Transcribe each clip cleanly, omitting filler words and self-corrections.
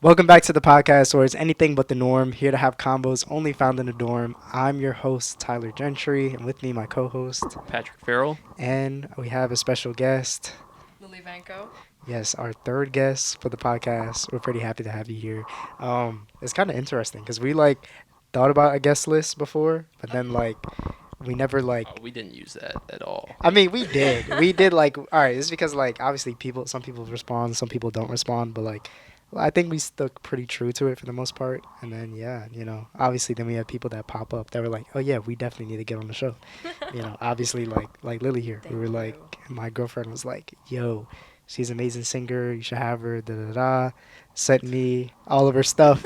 Welcome back to the podcast where it's anything but the norm. Here to have combos only found in the dorm. I'm your host, Tyler Gentry, and with me, my co host. Patrick Farrell. And we have a special guest. Lily Vengco. Yes, our third guest for the podcast. We're pretty happy to have you here. It's kind of interesting because we thought about a guest list before, but then we never We didn't use that at all. I mean, we did. We did all right, it's because obviously some people respond, some people don't respond, but I think we stuck pretty true to it for the most part. And then yeah, obviously then we had people that pop up that were like, oh yeah, we definitely need to get on the show. Obviously like Lily here. We were like, my girlfriend was like, yo, she's an amazing singer. You should have her. Da da da. Sent me all of her stuff.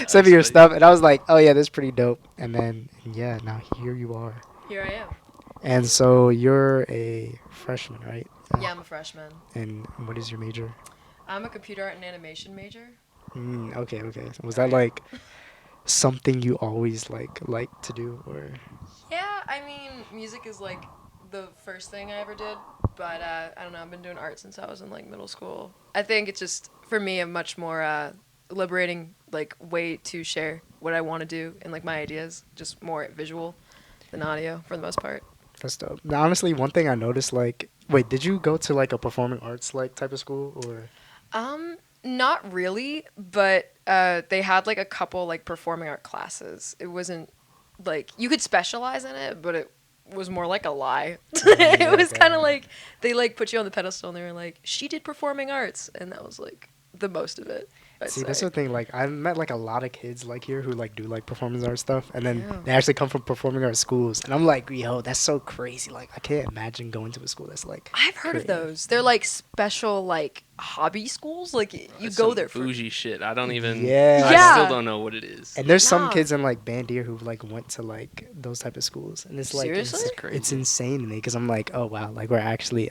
Sent me your stuff, and I was like, oh yeah, that's pretty dope. And then yeah, now here you are. Here I am. And so you're a freshman, right? Yeah, I'm a freshman. And what is your major? I'm a computer art and animation major. Okay. Was that something you always like to do, or? Yeah, I mean, music is the first thing I ever did, but I don't know. I've been doing art since I was in middle school. I think it's just for me a much more liberating way to share what I want to do and my ideas, just more visual than audio for the most part. That's dope. Now, honestly, one thing I noticed, wait, did you go to a performing arts type of school, or? Not really, but they had a couple performing art classes. It wasn't you could specialize in it, but it was more like a lie. It was kind of they put you on the pedestal and they were like, she did performing arts, and that was the most of it. See, that's the thing. I met a lot of kids here who do performance art stuff, and then Yeah. they actually come from performing arts schools, and I'm like, yo, that's so crazy. I can't imagine going to a school that's I've heard of creative. those. They're special hobby schools. You That's go some there for. bougie shit. I don't even. Yeah. I Yeah. still don't know what it is. And there's some Nah. kids in Bandier who went to those type of schools, and it's Seriously? That's crazy. it's insane to me because I'm like, oh wow, we're actually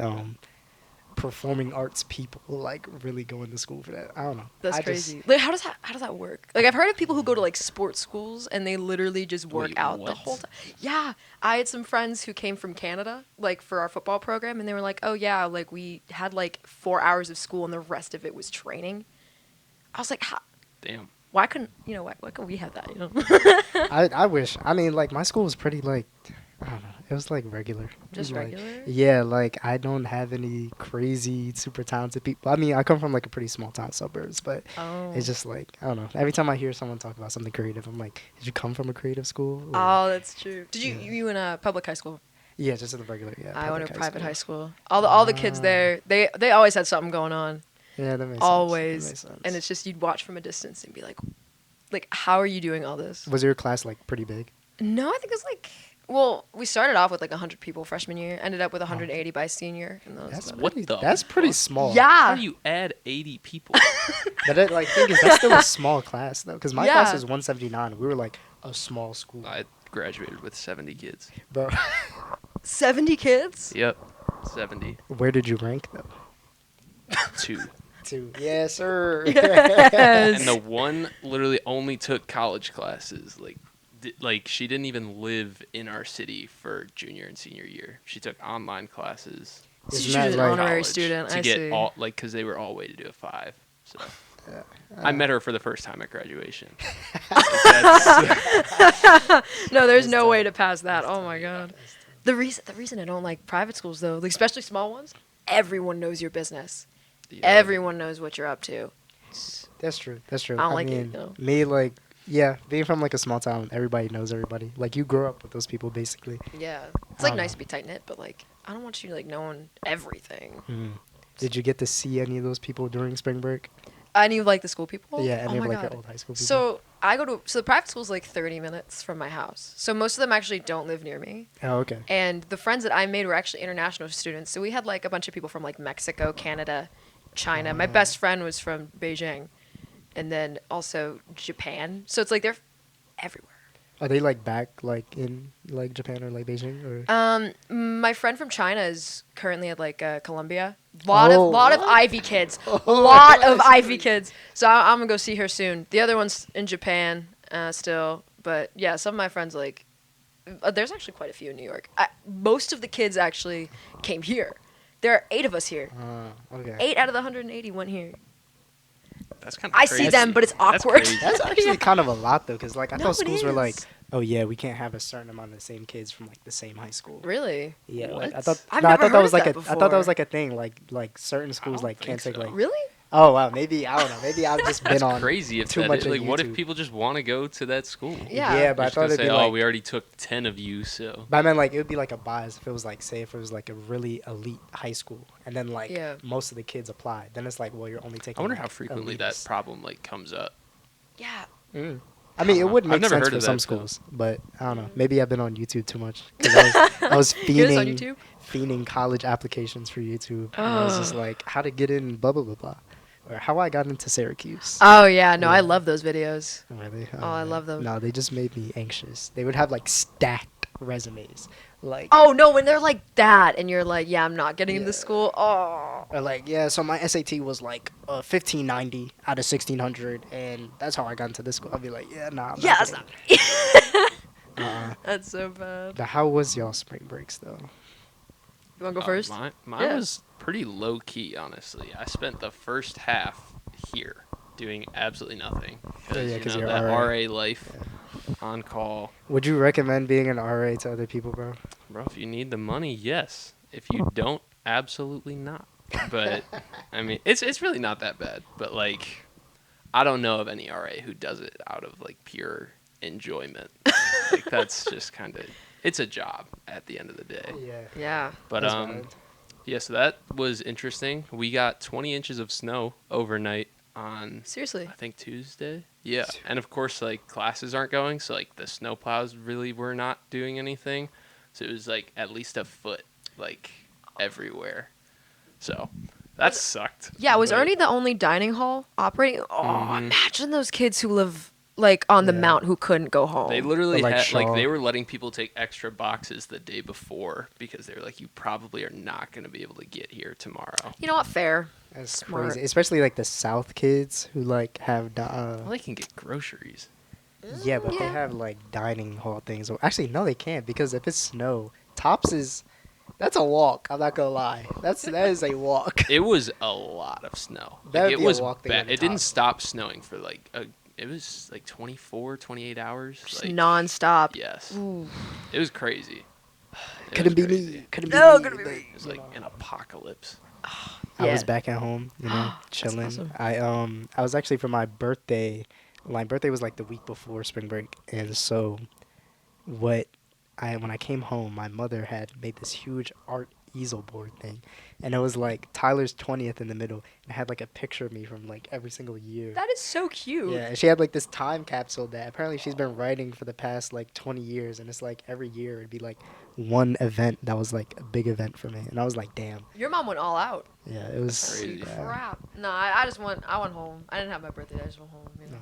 performing arts people really going to school for that. I don't know. That's I just- crazy. How does that work? I've heard of people who go to sports schools and they literally just work Wait, out the what? whole time. Yeah, I had some friends who came from Canada for our football program, and they were like, "Oh yeah, we had 4 hours of school and the rest of it was training." I was like, Damn. "Why couldn't why couldn't we have that?" I wish. I mean, my school was pretty I don't know. It was regular. Just It was, regular? Yeah, I don't have any crazy super talented people. I mean, I come from a pretty small town suburbs, but Oh. it's just I don't know. Every time I hear someone talk about something creative, I'm like, did you come from a creative school? Or- Oh, that's true. Did Yeah. you in a public high school? Yeah, just at the regular. Yeah. I went public to private high school. school. All the kids Ah. there, they always had something going on. Yeah, that makes Always. sense. That makes sense. And it's just you'd watch from a distance and be like, how are you doing all this? Was your class pretty big? No, I think it was well, we started off with 100 people freshman year, ended up with 180 by senior. And that was That's about What pretty, the That's pretty fuck? small. it. Yeah. How do you add 80 people? But thing is, that's still a small class though, because my class Yeah. is 179. We were a small school, I graduated with 70 kids. bro. 70 kids? Yep. 70. Where did you rank though? 2. 2. Yes, sir. Yes. And the one literally only took college classes. She didn't even live in our city for junior and senior year. She took online classes. So Isn't you that should an like- honorary college student. to I get see. all because they were all way to do a 5. So Yeah. I met her for the first time at graduation. That's- No, there's That's no tough. way to pass that. That's Oh tough. my god. That's tough. The reason I don't like private schools though, especially small ones, everyone knows your business. Yeah. Everyone knows what you're up to. That's true. That's true. I don't like it, mean, no. me yeah, being from a small town, everybody knows everybody. You grew up with those people basically. Yeah. It's I don't nice know. to be tight knit, but I don't want you knowing everything. Did you get to see any of those people during spring break? Any of the school people? Yeah, any oh of my the God. old high school people. So the private school's 30 minutes from my house. So most of them actually don't live near me. Oh, okay. And the friends that I made were actually international students. So we had a bunch of people from Mexico, Canada, China. My best friend was from Beijing, and then also Japan. So it's they're everywhere. Are they back in Japan or Beijing or? My friend from China is currently at Columbia. Lot Oh, of what? Ivy kids. Oh, Lot of that's Ivy crazy. kids. So I'm gonna go see her soon. The other one's in Japan still, but yeah, some of my friends there's actually quite a few in New York. Most of the kids actually came here. There are 8 of us here. Okay. 8 out of the 180 went here. That's kind of I crazy. see them, but it's That's awkward. crazy. That's actually kind of a lot though, because like I No, thought it schools were like, is. oh yeah, we can't have a certain amount of the same kids from like the same high school. Really? Yeah, like I What? thought. I've No, I never thought that heard was of like that a. I thought that before. was like a thing. Like certain schools don't like can't think take so. like. Really? Oh wow, maybe I don't know. Maybe I've just been That's on crazy. If too that much is, of like, what if YouTube. people just want to go to that school? Yeah. Yeah, but They're I just thought gonna it'd say, be "Oh, like. we already took 10 of you, so." But I meant like it would be like a bias if it was like say if it was like a really elite high school and then like Yeah. most of the kids applied. Then it's like well you're only taking. I wonder like, how frequently that elitists. problem like comes up. Yeah. I mean, it would I've make never sense heard for of some that, though. schools, but I don't know. Maybe I've been on YouTube too much because I was Hear this on fiending, YouTube? fiending college applications for YouTube. And I was just like, how to get in blah blah blah blah, or how I got into Syracuse. Oh yeah, no, I Yeah. love those videos. Really? Oh, I man. love them. No, they just made me anxious. They would have like stacked resumes, like. Oh no, when they're like that, and you're like, yeah, I'm not getting into Yeah. school. Oh. Or like, yeah, so my SAT was like 1590 out of 1600, and that's how I got into this school. I'd be like, yeah, nah. I'm Yeah, not that's getting not. it. That's so bad. But how was y'all spring breaks though? You wanna go first? Mine Yeah. was pretty low key, honestly. I spent the first half here doing absolutely nothing. Because Yeah, 'cause you know, you're that RA. RA life, on call. Would you recommend being an RA to other people, bro? Bro, if you need the money, yes. If you don't, absolutely not. But I mean, it's really not that bad. But like, I don't know of any RA who does it out of like pure enjoyment. Like that's just kind of it's a job at the end of the day. Yeah. Yeah. But That's valid. yeah, so that was interesting. We got 20 inches of snow overnight on Seriously. I think Tuesday. Yeah, and of course like classes aren't going, so like the snow plows really were not doing anything. So it was like at least a foot like everywhere. So that sucked. Yeah, was But- Ernie the only dining hall operating? Oh, Mhm. imagine those kids who live like on the Yeah. mount who couldn't go home. They literally Or, like, had like Shaw. they were letting people take extra boxes the day before because they were like, you probably are not going to be able to get here tomorrow. You know what? Fair. That's Smart. crazy. Especially like the South kids who like have Well, they can get groceries. yeah, but they Yeah. have like dining hall things. Well, actually, no, they can't because if it's snow, Tops is that's a walk. I'm not gonna lie. That is a walk. It was a lot of snow. That would Like, it be a was walk to bad. get to It didn't Tops. stop snowing for like it was like 24, 28 hours. Just Like, nonstop. yes. Ooh. It was crazy. It Couldn't was be crazy. me. Couldn't be No, me. couldn't be Like, me. It was you like know. an apocalypse. I was Yeah. back at home, you know, chilling. awesome. I was actually for my birthday. My birthday was like the week before spring break, and so when I came home, my mother had made this huge art easel board thing, and it was like Tyler's 20th in the middle, and it had like a picture of me from like every single year. That is so cute. Yeah, and she had like this time capsule that apparently she's been writing for the past like 20 years, and it's like every year it'd be like one event that was like a big event for me, and I was like, damn. Your mom went all out. Yeah, it was Crazy. Crap. No, I went home. I didn't have my birthday. I just went home. You know?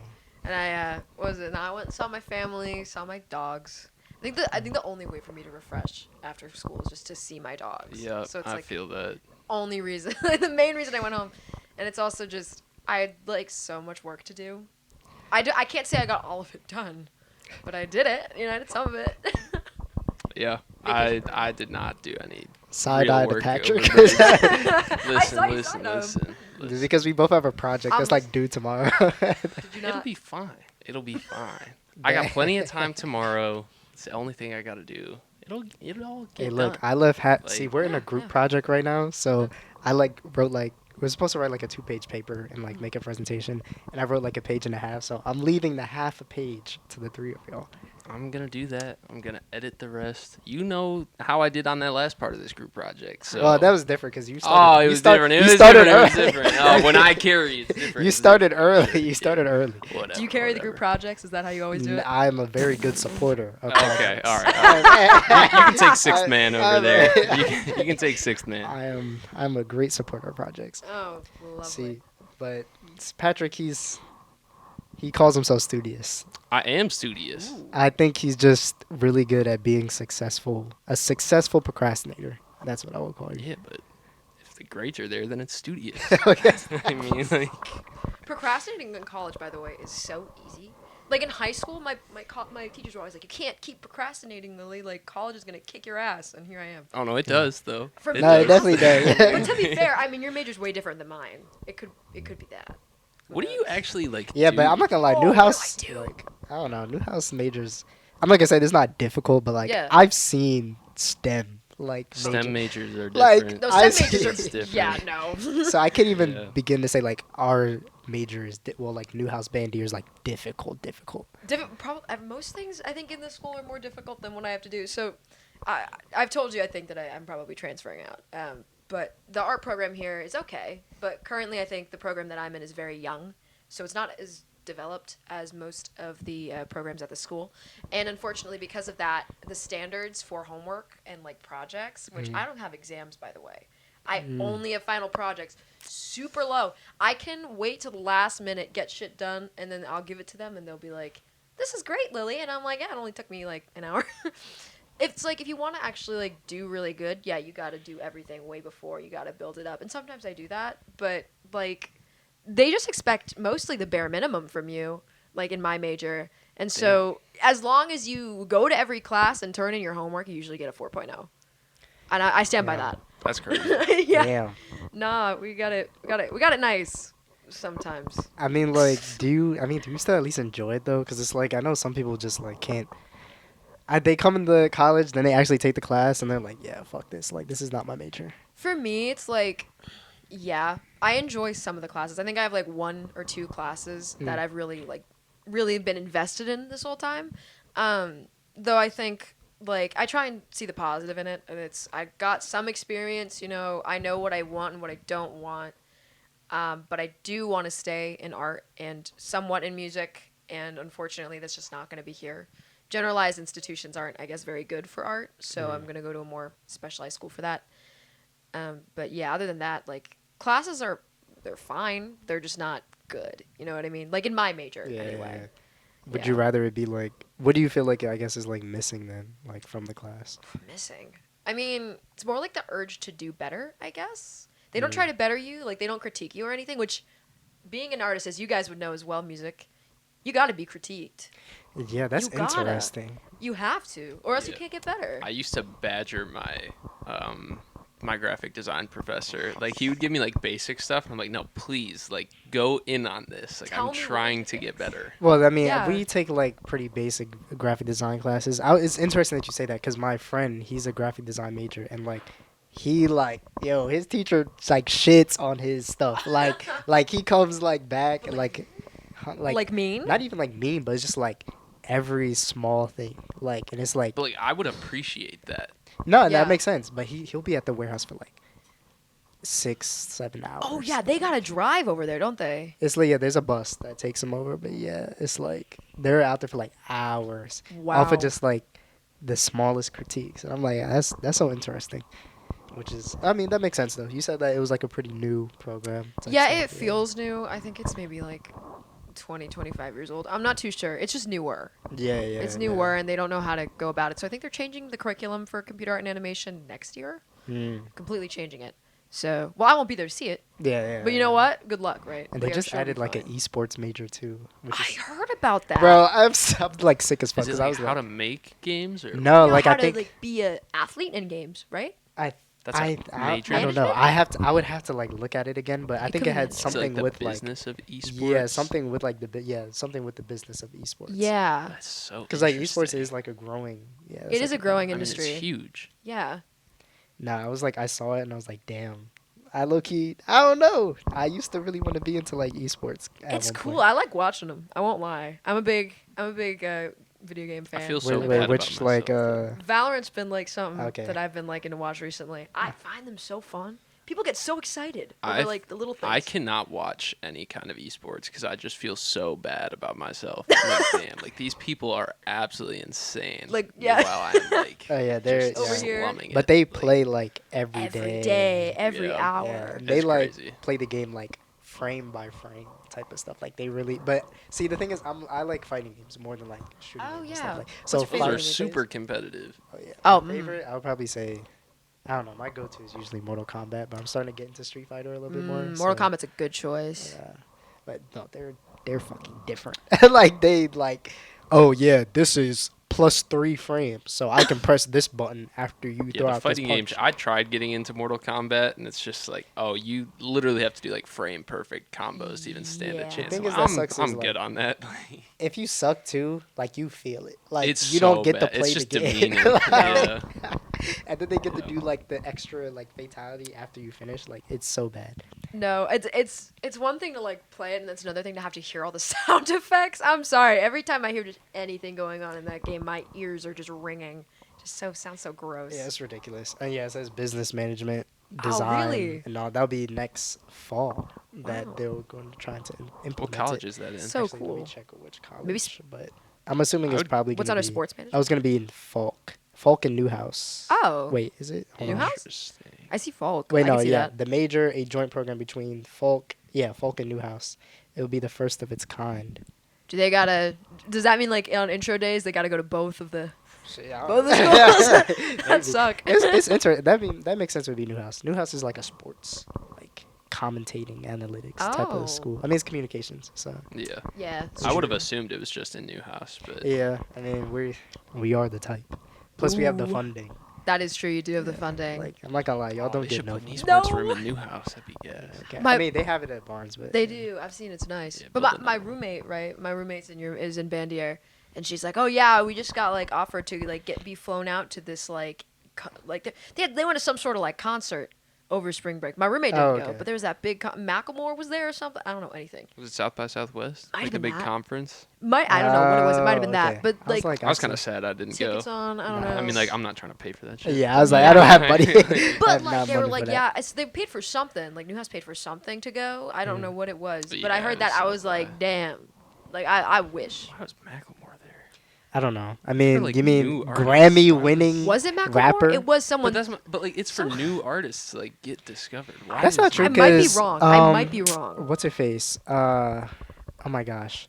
No. And what was it? No, I went and saw my family, saw my dogs. I think the only way for me to refresh after school is just to see my dogs. Yeah, So it's I like feel that. only reason, like the main reason I went home, and it's also just I had like so much work to do. I can't say I got all of it done, but I did it. You know, I did some of it. Yeah, Vacation. I did not do any Side real eye to work Patrick. over there. I saw you listen, side eye him. listen. Because we both have a project that's I'm like due tomorrow. Did you It'll not? be fine. It'll be fine. I got plenty of time tomorrow. It's the only thing I gotta do. It'll all get Hey, look, done. I love Like- see, we're in a Yeah, group yeah. project right now, so I like wrote like we're supposed to write like a 2-page paper and like make a presentation, and I wrote like a page and a half, so I'm leaving the half a page to the three of y'all. I'm gonna do that. I'm gonna edit the rest. You know how I did on that last part of this group project. So. Well, that was different because you Oh, started. it you was start- different. It you was started different. It was early. different. Oh, when I carry, it's different. You It's started early. You started early. different. Whatever. Do you carry the group whatever. projects? Is that how you always do it? I'm a very good supporter. Of Okay, projects. all right. You can take sixth I- man over I'm- there. You can take sixth man. I'm a great supporter of projects. Oh, lovely. See, but Patrick, he calls himself studious. I am studious. I think he's just really good at being successful, a successful procrastinator. That's what I would call you. Yeah, but if the grades are there, then it's studious. Okay. I mean, like, Procrastinating in college, by the way, is so easy. Like in high school, my teachers were always like, "You can't keep procrastinating, Lily. Like college is gonna kick your ass." And here I am. oh no, it does though. No, it definitely does. But to be fair, I mean, your major's way different than mine. It could be that. What do you actually like? Yeah, do? but I'm not gonna lie, Oh, what do I Newhouse, do? like, I don't know, Newhouse majors. I'm not gonna say it's not difficult, but like Yeah. I've seen STEM like STEM major, majors are like different. No, I STEM majors It's are. different. Yeah, no. so I can't even Yeah. begin to say like our major is well like Newhouse Bandier is like difficult. Most things I think in this school are more difficult than what I have to do. So, I've told you I think that I'm probably transferring out. But the art program here is okay. But currently, I think the program that I'm in is very young, so it's not as developed as most of the programs at the school. And unfortunately, because of that, the standards for homework and like projects, which I don't have exams by the way. I only have final projects, super low. I can wait till the last minute, get shit done, and then I'll give it to them, and they'll be like, "This is great, Lily," and I'm like, "Yeah, it only took me like an hour." It's like if you want to actually like do really good, yeah, you got to do everything way before. You got to build it up, and sometimes I do that, but like they just expect mostly the bare minimum from you, like in my major. And so as long as you go to every class and turn in your homework, you usually get a 4.0, and I stand by Yeah. that. That's crazy. Yeah. Damn. Nah, we got it nice sometimes. I mean, like, do you still at least enjoy it though? Because it's like I know some people just like can't. They come into college, then they actually take the class, and they're like, yeah, fuck this. Like, this is not my major. For me, it's like, yeah, I enjoy some of the classes. I think I have like one or two classes that I've really been invested in this whole time. Though I think like I try and see the positive in it, and I got some experience. You know, I know what I want and what I don't want. But I do want to stay in art and somewhat in music, and unfortunately, that's just not going to be here. Generalized institutions aren't, I guess, very good for art, so I'm going to go to a more specialized school for that. But yeah, other than that, like classes they're fine. They're just not good. You know what I mean? Like in my major, Yeah. anyway. Would Yeah. you rather it be like? What do you feel like? I guess is like missing then, like from the class. Missing. I mean, it's more like the urge to do better, I guess. They don't try to better you, like they don't critique you or anything, which being an artist, as you guys would know as well, music, you got to be critiqued. Yeah, that's You gotta. interesting. You have to, or else you Yeah. can't get better. I used to badger my graphic design professor. Like he would give me like basic stuff, and I'm like, no, please, like go in on this. Like Tell I'm me what trying it to get better. Well, I mean, Yeah. we take like pretty basic graphic design classes. It's interesting that you say that because my friend, he's a graphic design major, and like, he like, yo, his teacher like shits on his stuff. Like he comes like back and Like mean? not even like mean, but it's just like every small thing. Like, and it's like, But like I would appreciate that. no, Yeah. that makes sense. But he'll be at the warehouse for like 6-7 hours. Oh yeah, they gotta drive over there, don't they? It's like, yeah, there's a bus that takes them over, but yeah, it's like they're out there for like hours Wow. off of just like the smallest critiques, and I'm like, that's so interesting. Which is, I mean, that makes sense though. You said that it was like a pretty new program. type Yeah, stuff, it feels new. I think it's maybe like 20, 25 years old. I'm not too sure. It's just newer. Yeah, It's newer, and they don't know how to go about it. So I think they're changing the curriculum for computer art and animation next year. Completely changing it. So, well, I won't be there to see it. Yeah. But you know what? Good luck, right? And Like, they I'm just sure it'll added be like an fine. esports major too, which I is, heard about that. bro, I'm like sick as fuck Is it because like I was how like, to make games or no, You know like how I to think like be a athlete in games, right? That's a major. I don't know. Management? I would have to like look at it again, but I You think could it had manage it. Is it something like the with like business of esports. yeah, something with like something with the business of esports. Yeah. That's so. Because like esports interesting. is like a growing. Yeah. It is a growing I mean, industry. it's huge. Yeah. Nah, I was like, I saw it and I was like, damn. I low key, I don't know. I used to really want to be into like esports. At It's one cool. point. I like watching them. I won't lie. I'm a big video game fan. I feel so Wait, bad which about like myself, Valorant's been like something Okay. that I've been liking to watch recently. I find them so fun. People get so excited over I've- like the little things. I cannot watch any kind of esports because I just feel so bad about myself. I'm like, damn, like these people are absolutely insane. Like, yeah. While I'm like, Oh yeah, they're just Over yeah. here. slumming But it. they Like, play like every every day, every Yeah. hour. Yeah, It's they like crazy. play the game like frame by frame type of stuff. Like they really, but see the thing is, I like fighting games more than like shooting Oh, games and yeah. stuff like. What's So your Those favorite are video super games? competitive. Oh yeah. Oh, My favorite, I would probably say, I don't know. My go-to is usually Mortal Kombat, but I'm starting to get into Street Fighter a little bit more. Mortal so, Kombat's a good choice. Yeah, but no, they're fucking different. Like they like, oh yeah, this is plus 3 frames, so I can press this button after you Yeah, throw the out this fighting punch. games. I tried getting into Mortal Kombat, and it's just like, oh, you literally have to do like frame perfect combos to even stand a Yeah. The chance. thing I'm, is that sucks is, I'm like, good on that. If you suck too, like you feel it. Like It's you don't so get to bad. play It's the just game. demeaning. Yeah. And then they get to Yeah. do like the extra like fatality after you finish. Like it's so bad. No, it's one thing to like play it, and it's another thing to have to hear all the sound effects. I'm sorry. Every time I hear just anything going on in that game, my ears are just ringing. Just sounds so gross. Yeah, it's ridiculous. And yeah, it says business management, Oh, design, really? and all. That'll be next fall that Wow. they're going to try to implement What college it. is that in? So Actually, let me cool. check which Maybe college. But I'm assuming I it's would- probably What's going on to a be. sports I management? was going to be in Falk and Newhouse. Oh. Wait, is it? Hold on. Newhouse? Interesting. I see Falk. Wait, I no, can see yeah, that. the major, a joint program between Falk and Newhouse. It will be the first of its kind. Do they gotta? Does that mean like on intro days they gotta go to both of the Yeah, both the schools? That suck. It's interesting. That makes sense with be Newhouse. Newhouse is like a sports, like commentating analytics type Oh. of school. I mean, it's communications, so Yeah. Yeah. I would have assumed it was just in Newhouse, but yeah. I mean, we are the type. Plus, we have the Ooh. funding. That is true. You do have the funding. Like, I'm not gonna lie, y'all oh, don't they get should no. put an funding. esports No. room in Newhouse. That'd be Yeah, gas. okay. My- I mean, they have it at Barnes, but They do. I've seen it's nice. Yeah, but build my another one. roommate, right? My roommate's is in Bandier, and she's like, "Oh yeah, we just got like offered to like be flown out to this like they went to some sort of like concert over spring break. My roommate didn't Oh, go, okay. but there was that big Macklemore was there or something. I don't know anything. Was it South by Southwest? Might Like have the been big that. conference? I don't know what it was. It might have been Oh, that, okay. but I was like I was see- kind of sad I didn't go. tickets on. I don't Nah. know. I mean, like, I'm not trying to pay for that shit. Yeah, I was like, I don't have money. I But have like not they were money like, for that. yeah, they paid for something. Like Newhouse paid for something to go. I don't know what it was, but I Yeah, heard it that. was I was something. like, damn. Like I wish. Why was Macklemore there? I don't know. I mean, like, you mean new artists. Grammy-winning Was it Macklemore? rapper? It was someone. But like, it's for new artists to like get discovered. Why That's is not true. I might be 'cause, wrong. I might be wrong. What's her face? Oh my gosh,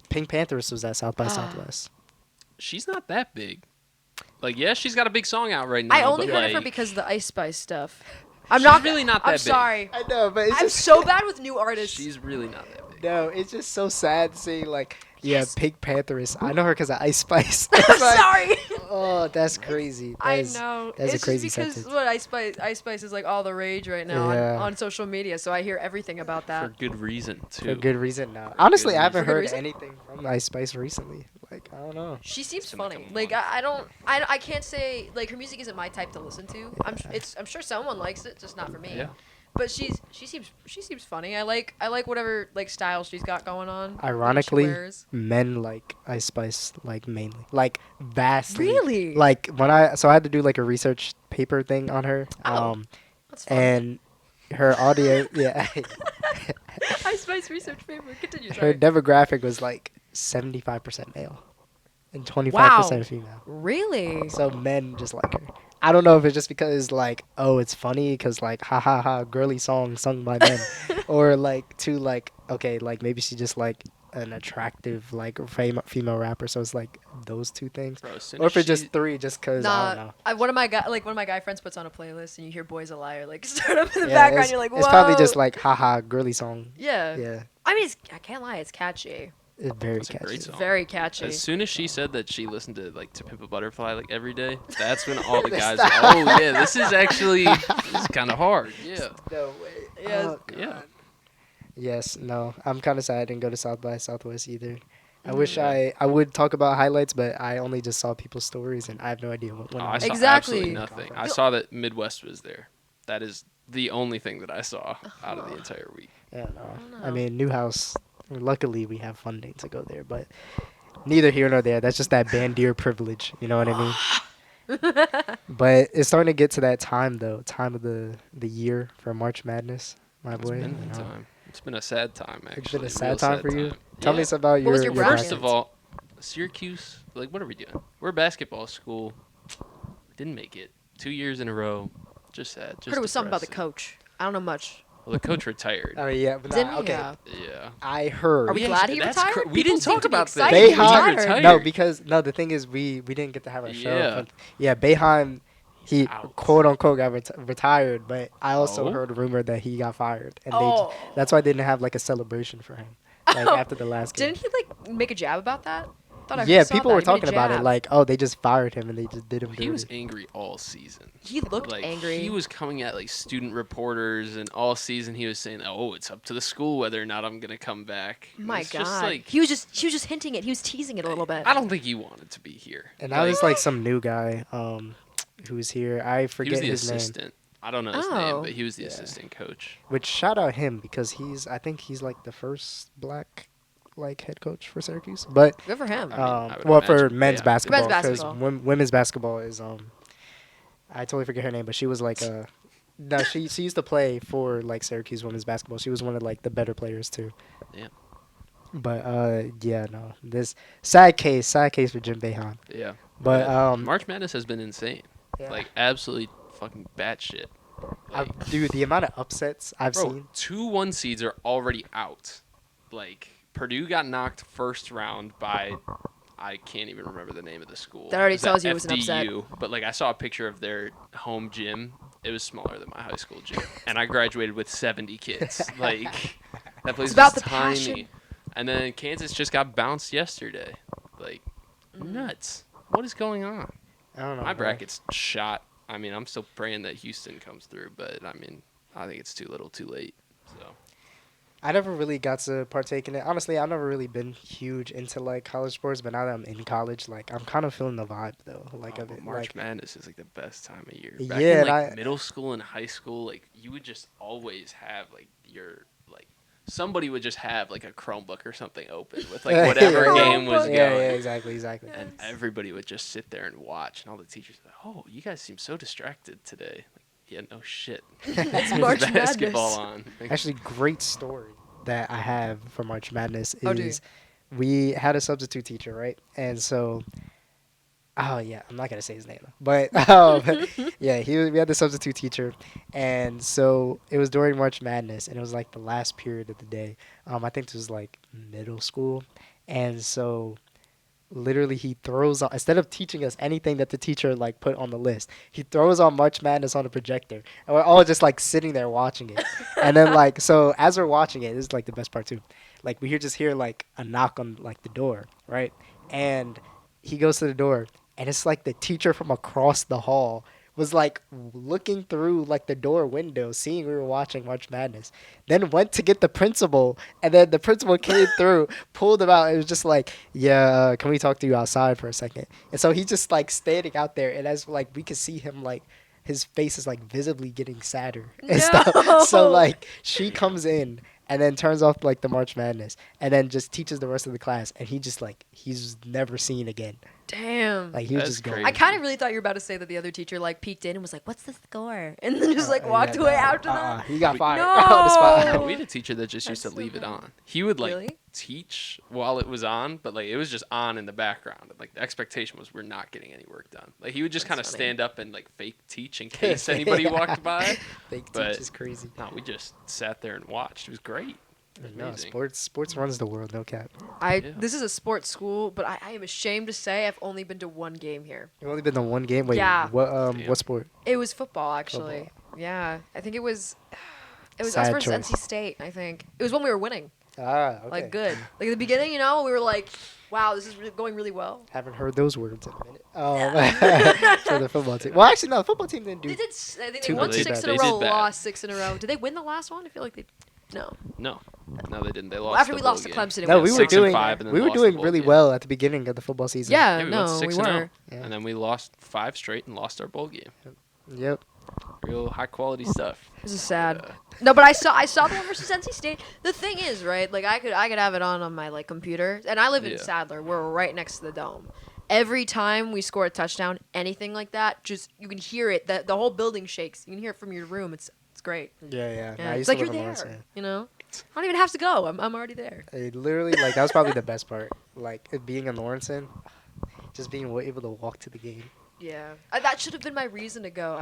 Pink Panthers was at South by Southwest. She's not that big. Like, yeah, she's got a big song out right now. I only but, heard of her like, because of the Ice Spice stuff. I'm She's not really not I'm that big. sorry. I know, but it's I'm just so bad with new artists. she's really not that big. no. It's just so sad seeing like Yes. Pink Panthers. I know her because of Ice Spice. I'm It's like, sorry. Oh, that's crazy. That I is- know. That's It's a crazy just because sentence. what Ice Spice is like all the rage right now Yeah. on social media, so I hear everything about For that. good reason too. For good reason now. Honestly, I haven't For good heard reason? anything from Ice Spice recently. Like I don't know. She seems It's been like funny. a Like month. I can't say like her music isn't my type to listen to. I'm sure someone likes it, just not for me. Yeah. But she seems funny. I like whatever like style she's got going on. what she Ironically, wears. men like Ice Spice like mainly, like vastly. Really? Like when I had to do like a research paper thing on her. Oh, that's fun. And her audio, yeah, Ice Spice research paper. Continue. her Sorry. demographic was like 75% male and 25% Wow. female. Really? So men just like her. I don't know if it's just because like, oh, it's funny because like, ha ha ha, girly song sung by men, or like too like, okay, like maybe she just like an attractive like female rapper. So it's like those two things, Bro, as soon or as if it's just she- three, just because I don't know. One of my guy friends puts on a playlist and you hear "Boy's a Liar" like start up in the Yeah, background. it's, You're like, whoa. it's probably just like, haha, girly song. yeah. Yeah, I mean, I can't lie, it's catchy. it's very It's a catchy. great It's song. very catchy. As soon as she said that she listened to like To Pimp a Butterfly like every day, that's when all the guys, oh yeah, this is kind of hard. Yeah. No way. Yes. Oh, God. Yeah. Yes, no. I'm kind of sad I didn't go to South by Southwest either. I Mm. wish Yeah. I would talk about highlights, but I only just saw people's stories and I have no idea what went Oh, on. I saw Exactly. absolutely nothing. I saw that Midwest was there. That is the only thing that I saw out of the entire week. Yeah, no. don't I know. mean, Newhouse. Luckily, we have funding to go there, but neither here nor there. That's just that bandier privilege. You know what I mean? But it's starting to get to that time though. Time of the year for March Madness, my It's boy. been you that know. time. It's been a sad time actually. It's been a real sad time for you. Tell me Yeah. some about What your. was your your bracket? First of all, Syracuse, like, what are we doing? We're a basketball school. We didn't make it 2 years in a row. Just sad. Just Heard it was something about the depressing. coach. I don't know much. Well, the coach retired. Oh yeah, but Didn't he? okay. Yeah. Yeah. I heard. Are we Yeah, glad he that's retired? we People didn't seem talk to be about this. excited They he hired- retired. No, because the thing is we didn't get to have our show. Yeah. Yeah, Bayheim, he out. quote unquote got retired, but I also Oh. heard a rumor that he got fired, and Oh. that's why they didn't have like a celebration for him, like Oh. after the last game. Didn't he like make a jab about that? thought I Yeah, saw people that. were He made a talking about it jab. like, oh, they just fired him and they just did him He was dirty. angry all season. He looked Like angry. he was coming at like student reporters, and all season he was saying, "Oh, it's up to the school whether or not I'm gonna come back." My It's God. just like He was just hinting it. He was teasing it a little bit. I don't think he wanted to be here. And now Like, there's like some new guy who's here. I he was forget the his name. assistant. I don't know his name, Oh. but he was the Yeah. assistant coach. Which shout out him because I think he's like the first black like head coach for Syracuse. But Good for him. I mean, I would well, for imagine men's they have to. basketball, Men's because basketball. women's basketball is I totally forget her name, but she was like no, she used to play for like Syracuse women's basketball. She was one of like the better players too. Yeah. But yeah, no, this sad case for Jim Behan. Yeah. But March Madness has been insane. yeah. Like absolutely fucking batshit. Like, Dude, the amount of upsets I've bro, seen. 2 1 seeds are already out. Like Purdue got knocked first round by I can't even remember the name of the school. That already It tells at you it was an upset. FDU, but like I saw a picture of their home gym. It was smaller than my high school gym, and I graduated with 70 kids. Like that place It's about was the tiny. passion. And then Kansas just got bounced yesterday. Like nuts. What is going on? I don't know. My bro. bracket's shot. I mean, I'm still praying that Houston comes through, but I mean, I think it's too little, too late. So I never really got to partake in it. Honestly, I've never really been huge into like college sports, but now that I'm in college, like I'm kind of feeling the vibe though. Like oh, of but it. March Like, Madness is like the best time of year. Yeah, Back in and like I- middle school and high school, like you would just always have like your like somebody would just have like a Chromebook or something open with like whatever Yeah. game was Chromebook. yeah, going. yeah, exactly. Yeah. And everybody would just sit there and watch, and all the teachers were like, "Oh, you guys seem so distracted today." Like, yeah, no shit. It's There's March basketball Madness. on. Like, Actually, great story that I have for March Madness Oh, do you? is we had a substitute teacher, right? And so, oh yeah, I'm not gonna say his name, but yeah, we had the substitute teacher, and so it was during March Madness, and it was like the last period of the day. I think this was like middle school, and so literally he throws on, instead of teaching us anything that the teacher like put on the list, he throws on March Madness on a projector, and we're all just like sitting there watching it. And then like, so as we're watching it, this is like the best part too, like we hear like a knock on like the door, right? And he goes to the door, and it's like the teacher from across the hall was like looking through like the door window, seeing we were watching March Madness. Then went to get the principal, and then the principal came through, pulled him out. It was just like, yeah, can we talk to you outside for a second? And so he's just like standing out there, and as like we could see him like his face is like visibly getting sadder and stuff. So like she comes in and then turns off like the March Madness, and then just teaches the rest of the class, and he just like he's never seen again. Damn. Like he was That's just going. crazy. I kind of really thought you were about to say that the other teacher like peeked in and was like, "What's the score?" and then just like walked Yeah, away no, after that. He got We- fired No! on the spot. Oh. we had a teacher that just used to That's so leave it bad. on. He would like Really? teach while it was on, but like it was just on in the background. Like the expectation was we're not getting any work done. Like he would just That's kind of funny. stand up and like fake teach in case anybody walked by. Fake But- teach is crazy. No, we just sat there and watched. It was great. It was No, amazing. sports runs the world. No cap. Yeah. This is a sports school, but I am ashamed to say I've only been to one game here. You've only been to one game. Wait, Yeah. Damn. what sport? It was football, actually. Yeah, I think it was. It was us Sad versus choice. NC State. I think it was when we were winning, Ah, okay. like good. Like at the beginning, you know, we were like, "Wow, this is going really well." Haven't heard those words in a minute. For the football team. Well, actually, no, the football team didn't do. They did. I think Too they won bad. 6 in a They row, did bad. lost 6 in a row. Did they win the last one? I feel like they. No. No, they didn't. They lost. Well, after the we bowl lost to game. Clemson, it No, was we were 6 and doing 5 and then we were lost the doing bowl really game. well at the beginning of the football season. Yeah, Yeah, we no, went 6 we and 0. were. Yeah. And then we lost 5 straight and lost our bowl game. Yep. Real high quality stuff. This is sad. Uh, No, but I saw the one versus NC State. The thing is, right? Like I could have it on my like computer, and I live in Yeah. Sadler. We're right next to the dome. Every time we score a touchdown, anything like that, just you can hear it. The whole building shakes. You can hear it from your room. It's great. Yeah. Yeah. I It's used like to you're live in there. Lawrence, You know, I don't even have to go. I'm already there. yeah. It literally, like that was probably the best part. Like it being in Lawrenceton, just being able to walk to the game. Yeah, that should have been my reason to go.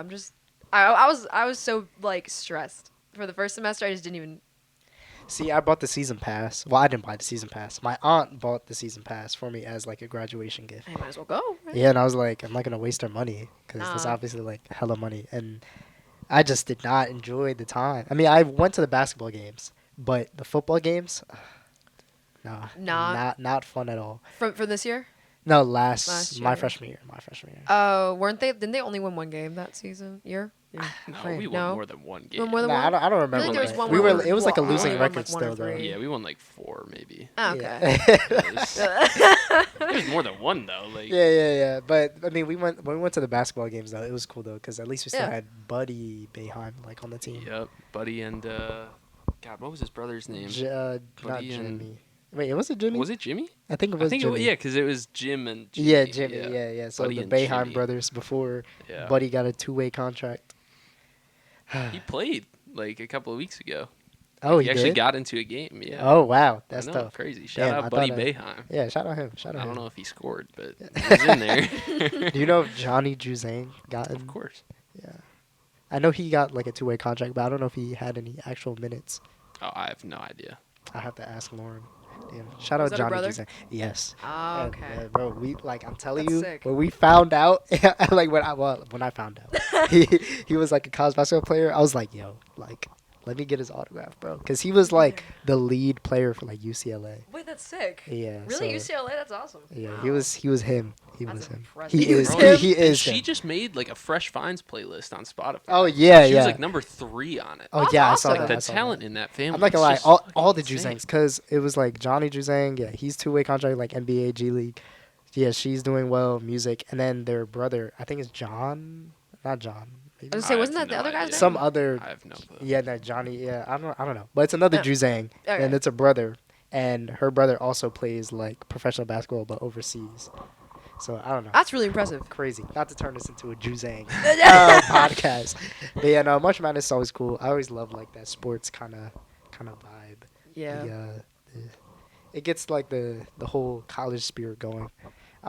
I was so like stressed for the first semester. I just didn't even. See, I bought the season pass. Well, I didn't buy the season pass. My aunt bought the season pass for me as like a graduation gift. I might as well go. Right? Yeah, and I was like, I'm not gonna waste her money because it's Nah. obviously like hella money, and I just did not enjoy the time. I mean, I went to the basketball games, but the football games, nah, Nah. not fun at all. From this year. No, Last my year. freshman year. My freshman year. Oh, weren't they? Didn't they only win one game that season? Year? No, we won No? more than one Won game. more than Nah, one? I don't I remember. feel like there was like one we where were. It was like a we losing only won, record like, one or still, though. three. Yeah, we won like 4 maybe. Oh, okay. Yeah. It was, it was more than one though. Like Yeah. But I mean, when we went to the basketball games though, it was cool though, because at least we still Yeah. had Buddy Boeheim like on the team. Yep, Buddy and God, what was his brother's name? Not Buddy and Jimmy. Wait, was it Jimmy? was it Jimmy? I think it I was think Jimmy. yeah, because it was Jim and Jimmy. Yeah, Jimmy. Yeah. So Buddy the and Boeheim Jimmy. brothers before Yeah. Buddy got a 2-way contract. He played like a couple of weeks ago. Oh, He actually did? got into a game. Yeah. Oh wow, I that's know, tough. crazy. Shout Damn, I out Buddy thought, Boeheim. Yeah, shout out him. Shout out I him. don't know if he scored, but he was in there. Do you know if Johnny Juzang got Of in? course. Yeah. I know he got like a 2-way contract, but I don't know if he had any actual minutes. Oh, I have no idea. I have to ask Lauren. Damn. Shout Was out that her Johnny brother? Juzang. Yes. Oh, And, okay. bro, I'm telling That's you, sick. when we found out, like when I found out, he was like a college basketball player. I was like, yo, like, let me get his autograph, bro, because he was like the lead player for like UCLA. Wait, that's sick. Yeah. Really, so- UCLA? That's awesome. Yeah, Wow. he was him. He That's was him. impressive. He He is. was him? He is She him. just made like a Fresh Finds playlist on Spotify. Oh yeah, She yeah. was like number 3 on it. Oh That's yeah, awesome. I saw Like that. the I saw talent that. in that family. I'm not gonna is lie, just all fucking the insane. Juzangs, because it was like Johnny Juzang, yeah, he's 2-way contract, like NBA, G League. Yeah, she's doing well, music, and then their brother, I think it's John, not John, maybe. I was gonna say, I wasn't have that the no other guy's idea. name? Some other, I have no clue. yeah, that Johnny, yeah, I don't know, but it's another Yeah. Juzang, Okay. and it's a brother, and her brother also plays like professional basketball, but overseas. So I don't know. That's really impressive. Crazy. Not to turn this into a Juzang podcast, but yeah, no, March Madness is always cool. I always love like that sports kind of vibe. Yeah. It gets like the whole college spirit going.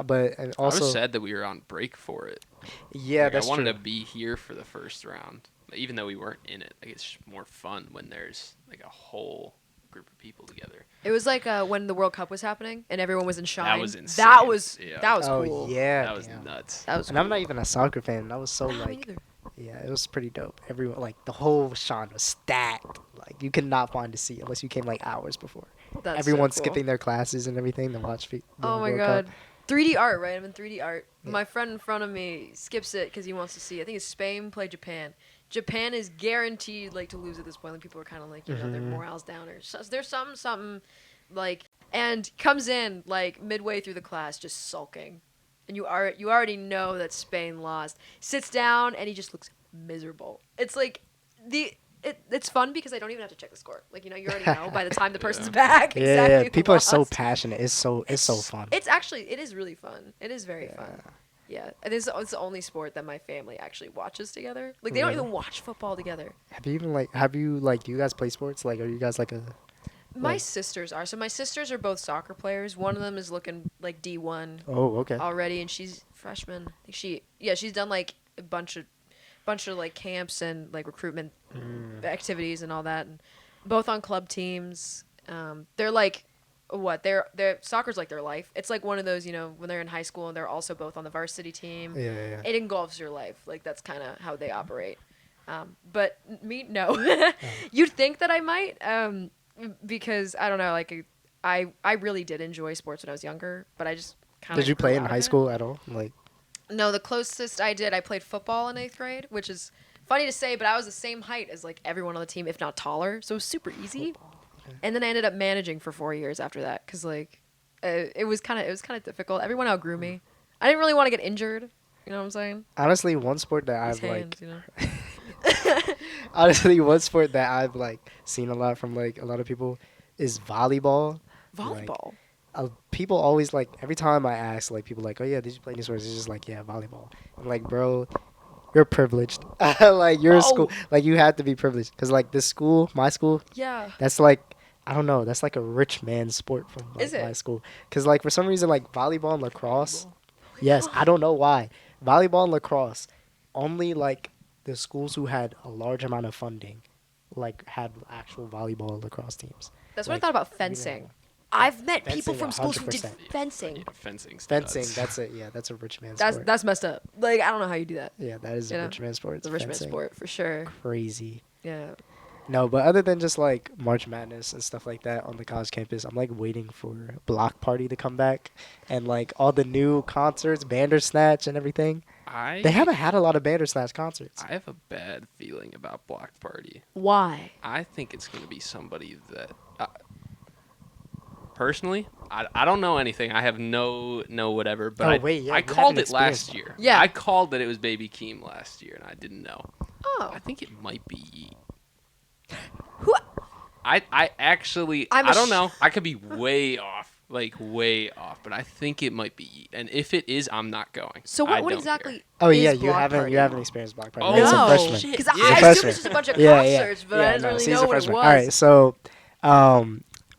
But and I also, was sad that we were on break for it. yeah, Like, that's I wanted true. to be here for the first round, even though we weren't in it. Like it's just more fun when there's like a whole group of people together. It was like when the World Cup was happening and everyone was in Shine. was That insane. was Yeah. that was Oh cool. yeah, That was damn. nuts. That was And cool. I'm not even a soccer fan. That was so Nah, me like, neither. yeah, it was pretty dope. Everyone like the whole Sean was stacked. Like you could not find a seat unless you came like hours before. That's Everyone's so cool. skipping their classes and everything to watch. The Oh my World god. Cup. 3D art, right? I'm in 3D art. Yeah. My friend in front of me skips it because he wants to see. I think it's Spain play Japan. Japan is guaranteed like to lose at this point. Like people are kind of like, you know, their Mhm. morale's down or there's something like, and comes in like midway through the class just sulking, and you already know that Spain lost. Sits down and he just looks miserable. It's like it's fun because I don't even have to check the score. Like, you know, you already know by the time the person's Yeah. back. Yeah, exactly yeah. who People are so lost. passionate. It's so fun. It's actually, it is really fun. It is very Yeah. fun. Yeah, it's the only sport that my family actually watches together. Like they don't Really? even watch football together. Do you guys play sports? Like, are you guys like a? My Like- sisters are. So my sisters are both soccer players. One of them is looking like D1 Oh, okay. already, and she's freshman. I think she's done like a bunch of like camps and like recruitment activities and all that, and both on club teams. They're like they're soccer's like their life. It's like one of those, you know, when they're in high school and they're also both on the varsity team. Yeah. It engulfs your life. Like that's kind of how they operate. But me, no. You'd think that I might, because I don't know. Like I really did enjoy sports when I was younger, but I just kind of. Did you play in high school at all? Like, No, the closest I did, I played football in 8th grade, which is funny to say, but I was the same height as like everyone on the team, if not taller. So it was super easy. Okay. And then I ended up managing for 4 years after that, because like it was kind of difficult. Everyone outgrew me. I didn't really want to get injured. You know what I'm saying? honestly, one sport that These I've hands, like, you know. honestly, one sport that I've like seen a lot from like a lot of people is volleyball. Volleyball. People always like every time I ask like people like, oh yeah, did you play any sports? It's just like, yeah, volleyball. I'm like, bro, you're privileged. Like you're a school, Oh. like you have to be privileged because like this school, my school, Yeah. that's like, I don't know, that's like a rich man's sport from like, Is it? my school. Because like for some reason like volleyball and lacrosse, yes, I don't know why. Volleyball and lacrosse, only like the schools who had a large amount of funding, like had actual volleyball and lacrosse teams. That's what I Like, thought about you know, fencing. I've met people fencing, from schools who did 100%. fencing. Yeah, fencing's Fencing, nuts. that's it. Yeah, that's a rich man's That's sport. that's messed up. Like I don't know how you do that. Yeah, that is You a know, rich man's sport. It's a rich man's fencing. sport for sure. Crazy. Yeah. No, but other than just like March Madness and stuff like that on the college campus, I'm like waiting for Block Party to come back and like all the new concerts, Bandersnatch and everything. They I haven't had a lot of Bandersnatch concerts. I have a bad feeling about Block Party. Why? I think it's going to be somebody that personally, I don't know anything. I have no whatever, but Oh, wait, yeah, I you called haven't it last experienced year. Yeah. I called that it was Baby Keem last year and I didn't know. Oh. I think it might be Yeet. Who? I actually I'm I don't know. I could be way off. Like way off, but I think it might be Yeet. And if it is, I'm not going. So I what don't exactly? care. Oh is yeah, Block Party? you haven't experienced Block Party. Oh, Right? It's a No, freshman. shit. because Yeah. I He's a assumed freshman. it's just a bunch of Yeah, yeah, concerts, but I didn't no, really so he's know a what it freshman. was. All right, so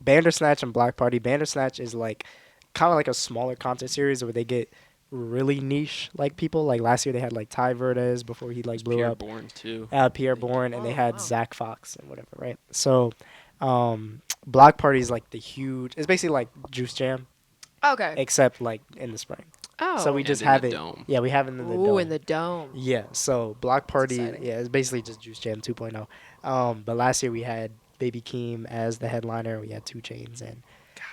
Bandersnatch and Block Party. Bandersnatch is like kind of like a smaller concert series where they get really niche like people. Like last year they had like Ty Verdes before he like It's blew Pierre up. Bourne too. Pierre Bourne, and they Oh, had wow. Zach Fox and whatever, right? So, Block Party is like the huge. It's basically like Juice Jam, Okay. except like in the spring. Oh. So we And just in have the it. dome. Yeah, we have it in the Ooh, dome. in the dome. Yeah, so Block Party, exciting. yeah, it's basically just Juice Jam 2.0. But last year we had Baby Keem as the headliner. We had 2 Chainz and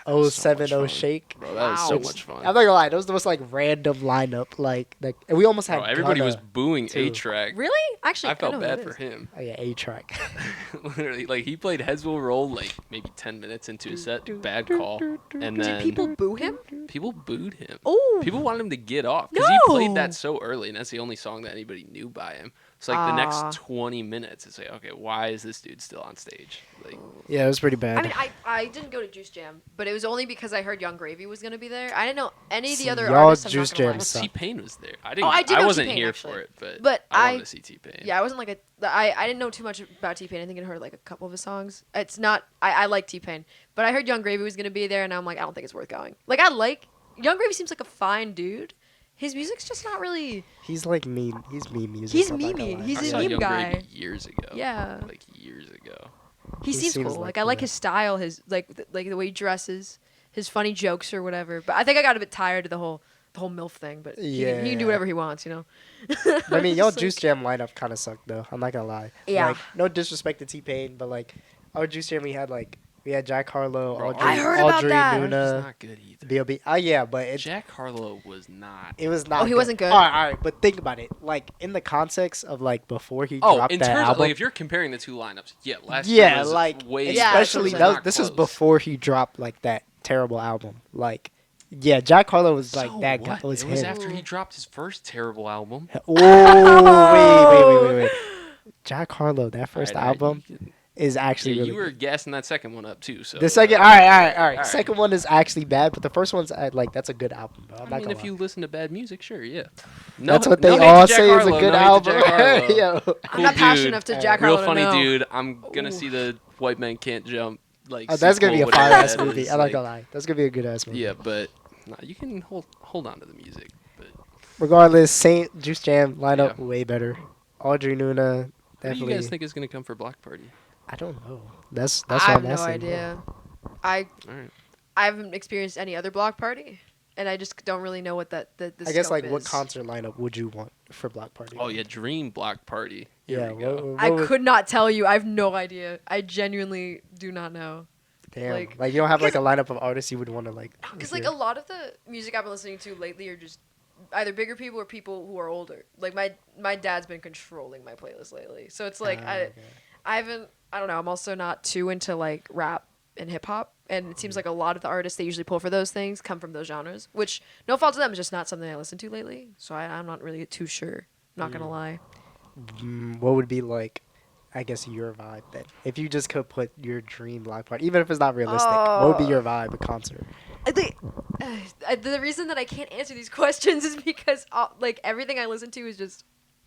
God, that was so much 070 fun. Shake. Bro, that was Wow. so Which- much fun. I'm not gonna lie, that was the most like random lineup. Like and we almost had Bro, everybody was Gunna, booing too. A-Track. Really? Actually, I felt know who bad that for is. him. Oh yeah, A-Track. Literally, like he played Heads Will Roll like maybe 10 minutes into his set. Bad call. And Did then people boo him? people booed him. Oh. People wanted him to get off because he played No. that so early, and that's the only song that anybody knew by him. So like the Ah. next 20 minutes, it's like, okay, why is this dude still on stage? Like, Yeah, it was pretty bad. I mean, I didn't go to Juice Jam, but it was only because I heard Young Gravy was gonna be there. I didn't know any of the See, other y'all artists. I'm Juice not gonna lie. Jam suck. T Pain was there. I didn't. I did I know wasn't T-Pain, here actually. for it, but, But I wanted to see T Pain. Yeah, I wasn't like I didn't know too much about T Pain. I think I heard like a couple of his songs. It's not. I like T Pain, but I heard Young Gravy was gonna be there, and I'm like, I don't think it's worth going. Like I like Young Gravy seems like a fine dude. His music's just not really. He's like meme. He's meme music. He's I'm not gonna meme-y. lie. He's I a saw meme Young guy. Gravy years ago. Yeah. Like years ago. He seems seems cool. like Like I like the- his style, his like the way he dresses, his funny jokes or whatever. But I think I got a bit tired of the whole MILF thing. But he can Yeah. do whatever he wants, you know. I mean, y'all Just Juice like- Jam lineup kind of sucked though. I'm not gonna lie. Yeah. Like, no disrespect to T Pain, but like our Juice Jam, we had Jack Harlow, Bro, Audrey, I heard about Audrey that. He's Nuna, not good either. B.O.B. Yeah, but Jack Harlow was not. it was not. he wasn't good? All right, but think about it. Like in the context of like before he Oh, dropped in that terms of album. like if you're comparing the two lineups, yeah, last year Yeah, was like way. Yeah, especially it's not this was close. before he dropped like that terrible album. Like, yeah, Jack Harlow was like So that what? guy. Was it was him. after he dropped his first terrible album. Oh, wait. Jack Harlow, that first All right, album is actually yeah, really you were good. gassing that second one up too. So The second, all right. Second one is actually bad, but the first one's like that's a good album, bro. I'm I not mean, gonna if lie. you listen to bad music, sure, yeah. That's what they no hate all to Jack say is a Harlow, good no hate to album. Jack Harlow. Yo. I'm not Cool passionate dude. enough to Alright. Jack Real Harlow to funny know. dude. I'm gonna Ooh. see the White Man Can't Jump. Like Oh, that's gonna be a sequel, fire whatever ass that movie. is, I'm not like- gonna lie. That's gonna be a good ass movie. Yeah, but nah, you can hold on to the music. But Regardless, Saint Juice Jam lineup Yeah. way better. Audrey Nuna who do definitely. you guys think is gonna come for Block Party? I don't know. That's I what have I'm no asking. idea. All right. I haven't experienced any other block party, and I just don't really know what the I guess scope like what is. concert lineup would you want for Block Party? Oh yeah, Dream Block Party. Here Yeah. we go. What I would- could not tell you. I have no idea. I genuinely do not know. Damn. like- Like, you don't have like a lineup of artists you would want to like. Because like hear? a lot of the music I've been listening to lately are just either bigger people or people who are older. Like my dad's been controlling my playlist lately, so it's like Okay. I don't know. I'm also not too into like rap and hip hop, and it seems like a lot of the artists they usually pull for those things come from those genres. Which no fault to them, it's just not something I listen to lately. So I'm not really too sure. Not gonna lie. What would be like? I guess your vibe then. If you just could put your dream Block Party, even if it's not realistic, what would be your vibe? A concert. I think the reason that I can't answer these questions is because like everything I listen to is just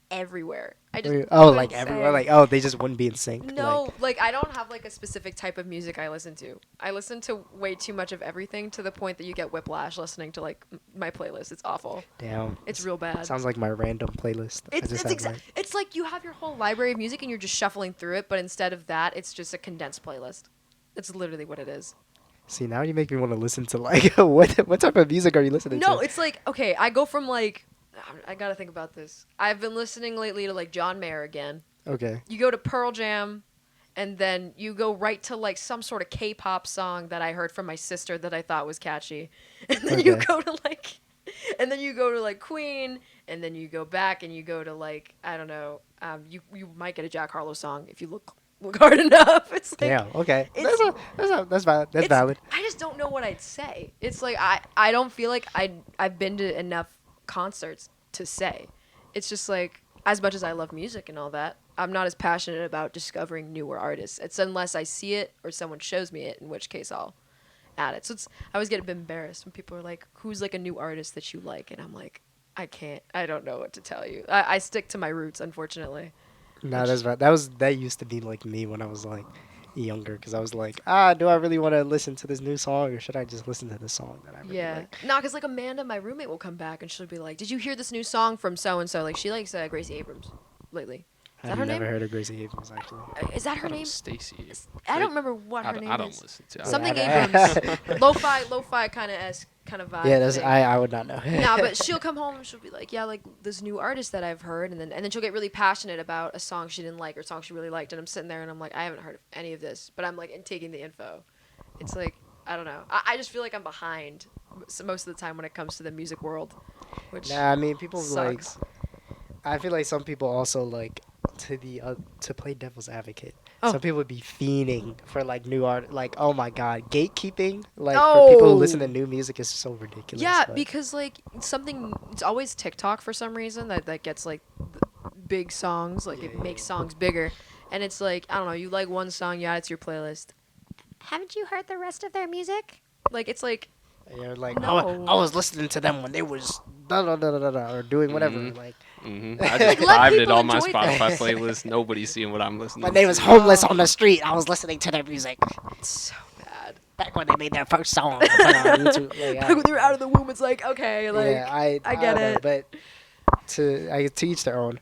everywhere. I just Oh, couldn't like everywhere. say. Like oh, they just wouldn't be in sync. No, like I don't have like a specific type of music I listen to. I listen to way too much of everything to the point that you get whiplash listening to like my playlist. It's awful. Damn. It's real bad. Sounds like my random playlist. I It's just it's, have, exa- it's like you have your whole library of music and you're just shuffling through it, but instead of that, it's just a condensed playlist. It's literally what it is. See, now you make me want to listen to like what type of music are you listening to? No, it's like okay, I go from like I gotta think about this. I've been listening lately to like John Mayer again. Okay. You go to Pearl Jam, and then you go right to like some sort of K-pop song that I heard from my sister that I thought was catchy, and then you Okay. go to like, and then you go to like Queen, and then you go back and you go to like I don't know, you might get a Jack Harlow song if you look hard enough. It's like Damn. Okay. it's That's valid. That's it's valid. I just don't know what I'd say. It's like I don't feel like I've been to enough concerts to say. It's just like as much as I love music and all that, I'm not as passionate about discovering newer artists. It's unless I see it or someone shows me it, in which case I'll add it. So I always get a bit embarrassed when people are like, "Who's like a new artist that you like?" And I'm like, I can't. I don't know what to tell you. I stick to my roots, unfortunately. No, Which that's right. That used to be like me when I was like younger, because I was like, do I really want to listen to this new song, or should I just listen to the song that I really yeah, like? nah, cause like Amanda, my roommate, will come back and she'll be like, "Did you hear this new song from so and so?" Like she likes Gracie Abrams lately. Is that I've her never name? heard of Gracie Abrams actually. Is that her I name? Stacy. I don't remember what her name I don't is. listen to. Something Yeah, Abrams, lo-fi kind of vibe. Yeah, that's thing. I would not know. Nah, but she'll come home and she'll be like, "Yeah, like this new artist that I've heard," and then she'll get really passionate about a song she didn't like or a song she really liked, and I'm sitting there and I'm like, I haven't heard of any of this, but I'm like taking the info. It's like I don't know. I just feel like I'm behind most of the time when it comes to the music world, which Nah, I mean people like. sucks. I feel like some people also like to play devil's advocate. Oh. Some people would be fiending for like new art. Like, oh my god, gatekeeping. Like for people who listen to new music is so ridiculous. Yeah, but- because like something, it's always TikTok for some reason that gets like big songs, like it Yeah, makes yeah. songs bigger, and it's like I don't know, you like one song, you add it to your playlist. Haven't you heard the rest of their music? Like it's like and you're like, No. I was listening to them when they was da da da da da da or doing whatever. Mhm. Like I just let private people all my enjoy Spotify things. playlist. Nobody's seeing what I'm listening when they to. was homeless on the street, I was listening to their music. it's so bad. Back when they made their first song. They put it on YouTube. Like, Like when they're out of the womb, it's like okay, like yeah, I get don't know, it. but to each their own.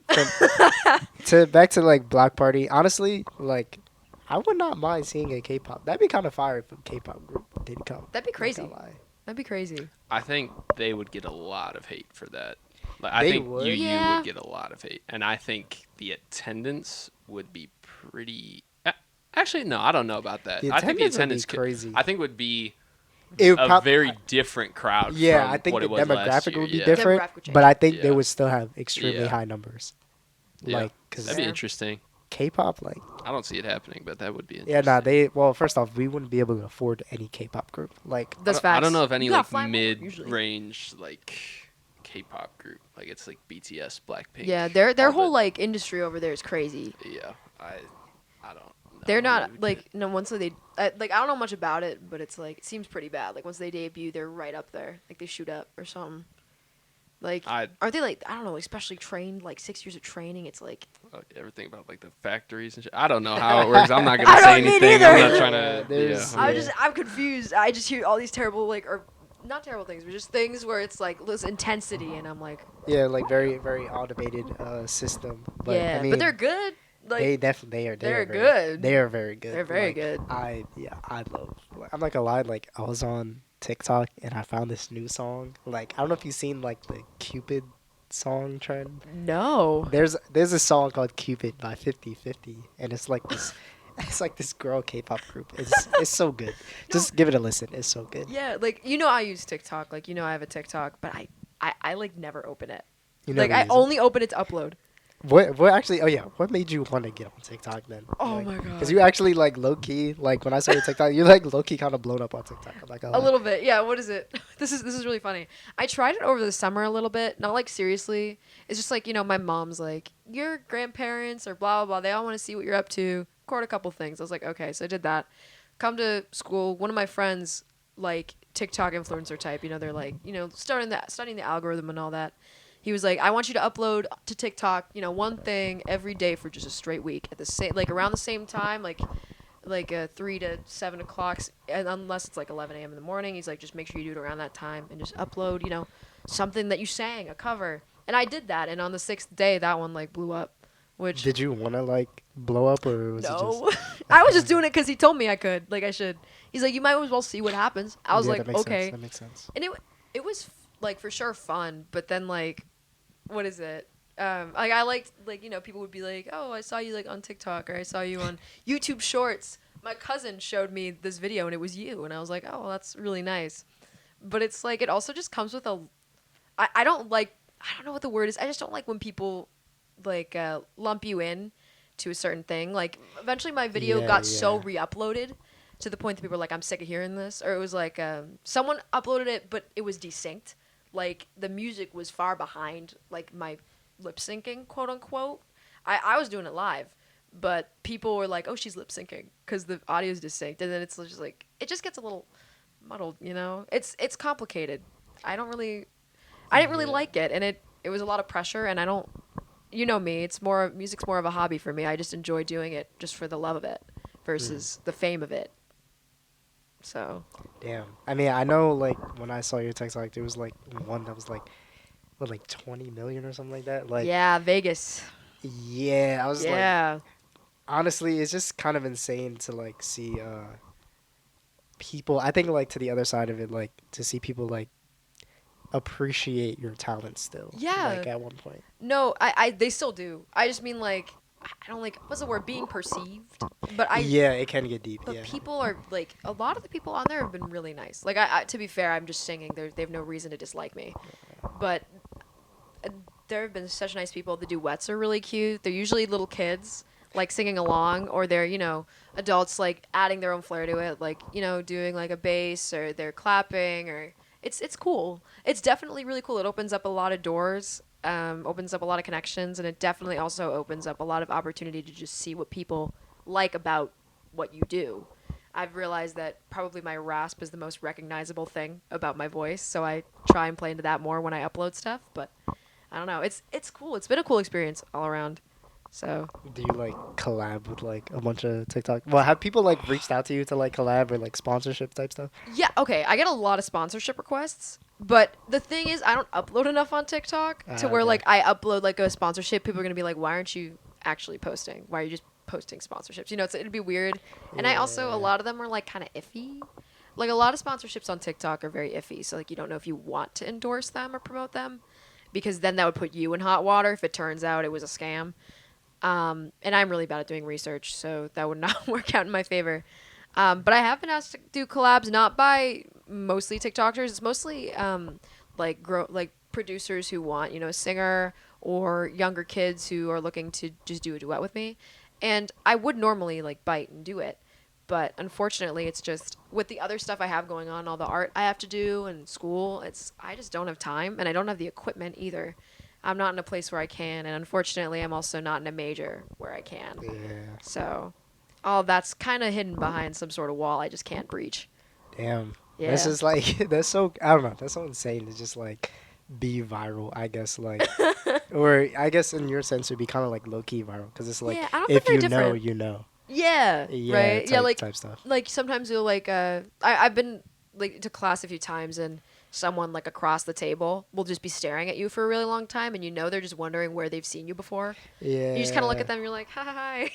To back to like Block Party. Honestly, like I would not mind seeing a K-pop. That'd be kind of fire if a K-pop group did come. That'd be Not crazy. gonna lie. That'd be crazy. I think they would get a lot of hate for that. Like, I They think would? you Yeah. would get a lot of hate, and I think the attendance would be pretty. Actually, no, I don't know about that. The I think the attendance would be attendance crazy. I think would be It would a very different crowd. yeah. from I think what the it was last demographic year. would be Yeah. different, Demographic would change. but I think they Yeah. would still have extremely Yeah. high numbers. Yeah. Like, cause That'd be Fair. interesting. K-pop, like I don't see it happening, but that would be yeah, interesting. nah. They well, first off, we wouldn't be able to afford any K-pop group. Like That's I don't facts. know if any You gotta like fly 'em over, usually. mid-range like K-pop group, like it's like BTS, Blackpink. Yeah, their all whole the- like industry over there is crazy. Yeah, I don't know. They're who not would like no once they like I don't know much about it, but it's like it seems pretty bad. Like once they debut, they're right up there. Like they shoot up or something. Like I aren't they like I don't know, like specially trained like 6 years of training? It's like everything about like the factories and shit. I don't know how it works. I'm not gonna I say don't need anything. I'm either. not trying to. There's- Yeah. Yeah. I'm confused. I just hear all these terrible like or not terrible things, but just things where it's like this intensity, and I'm like yeah, like very very automated system. But yeah, I mean, but they're good. Like they definitely are. they're very, good. They are very good. They're very Like, good. I love. I'm not gonna lie. Like I was on TikTok and I found this new song. Like I don't know if you've seen like the Cupid song trend. No. There's a song called Cupid by 50/50, and it's like this. It's like this girl K-pop group. It's so good. Just give it a listen. It's so good. Yeah, like I use TikTok. Like I have a TikTok, but I like never open it. You Like never I use it. only open it to upload. What actually? Oh yeah. What made you want to get on TikTok then? Oh my God. Because you actually like low key. Like when I saw your TikTok, you're like low key kind of blown up on TikTok. I'm like, A little bit, yeah. What is it? This is really funny. I tried it over the summer a little bit, not like seriously. It's just like my mom's like your grandparents or blah blah blah. They all want to see what you're up to. Record a couple things. I was like, okay, so I did that. Come to school. One of my friends, like TikTok influencer type. They're like studying the algorithm and all that. He was like, I want you to upload to TikTok, one thing every day for just a straight week at the same around the same time, like 3 to 7 o'clock, and unless it's like 11 a.m. in the morning. He's like, just make sure you do it around that time and just upload, something that you sang, a cover. And I did that, and on the 6th day, that one like blew up. Which Did you want to like blow up or was it no, just? I was just doing it because he told me I could, like I should. He's like, you might as well see what happens. I was Yeah, like, that makes okay. Sense. That makes sense. And it was like for sure fun, but then like, what is it? Like I liked like people would be like, oh, I saw you like on TikTok or I saw you on YouTube Shorts. My cousin showed me this video and it was you, and I was like, oh, well, that's really nice. But it's like it also just comes with a. I don't like. I don't know what the word is. I just don't like when people like lump you in to a certain thing. Like eventually, my video Yeah, got so yeah. re-uploaded to the point that people were like, "I'm sick of hearing this," or it was like someone uploaded it, but it was desynced. Like the music was far behind, like my lip syncing, quote unquote. I was doing it live, but people were like, "Oh, she's lip syncing" because the audio is desynced, and then it's just like it just gets a little muddled. It's complicated. I don't really I didn't really Yeah. like it, and it was a lot of pressure, and I don't. You know me, it's more music's more of a hobby for me. I just enjoy doing it just for the love of it versus the fame of it. So Damn. I mean, I know like when I saw your TikTok, there was like one that was like what, like 20 million or something like that. Like, yeah, Vegas. yeah, I was like, Yeah, honestly, it's just kind of insane to like see people. I think like to the other side of it, like to see people like appreciate your talent still. yeah. Like at one point. No, I they still do. I just mean like I don't like what's the word being perceived, but I Yeah, it can get deep. but Yeah. people are like a lot of the people on there have been really nice. Like I to be fair, I'm just singing. They have no reason to dislike me, but uh, there have been such nice people. The duets are really cute. They're usually little kids like singing along, or they're adults like adding their own flair to it, like doing like a bass or they're clapping or it's cool. It's definitely really cool. It opens up a lot of doors, opens up a lot of connections, and it definitely also opens up a lot of opportunity to just see what people like about what you do. I've realized that probably my rasp is the most recognizable thing about my voice, so I try and play into that more when I upload stuff. But I don't know. It's cool. It's been a cool experience all around. So Do you like collab with like a bunch of TikTok? Well, have people like reached out to you to like collab or like sponsorship type stuff? yeah, okay. I get a lot of sponsorship requests, but the thing is, I don't upload enough on TikTok to where Okay. like I upload like a sponsorship. People are gonna be like, "Why aren't you actually posting? Why are you just posting sponsorships?" It'd be weird. And I also a Yeah. lot of them are like kind of iffy. Like a lot of sponsorships on TikTok are very iffy. So like you don't know if you want to endorse them or promote them, because then that would put you in hot water if it turns out it was a scam. And I'm really bad at doing research, so that would not work out in my favor. But I have been asked to do collabs, not by mostly TikTokers. It's mostly like producers who want a singer or younger kids who are looking to just do a duet with me. And I would normally like bite and do it, but unfortunately, it's just with the other stuff I have going on, all the art I have to do and school. I just don't have time, and I don't have the equipment either. I'm not in a place where I can, and unfortunately, I'm also not in a major where I can. Yeah. So, all that's kind of hidden behind some sort of wall I just can't breach. Damn. This Yeah. is like that's so I don't know. That's so insane to just like be viral. I guess like or I guess in your sense it'd be kind of like low key viral because it's like Yeah, I don't think if they're you know, different. you know. Yeah, Yeah, right. Yeah, type stuff. like sometimes you'll like I've been like to class a few times and someone like across the table will just be staring at you for a really long time and they're just wondering where they've seen you before. You just kind of look Yeah. at them and you're like, hi.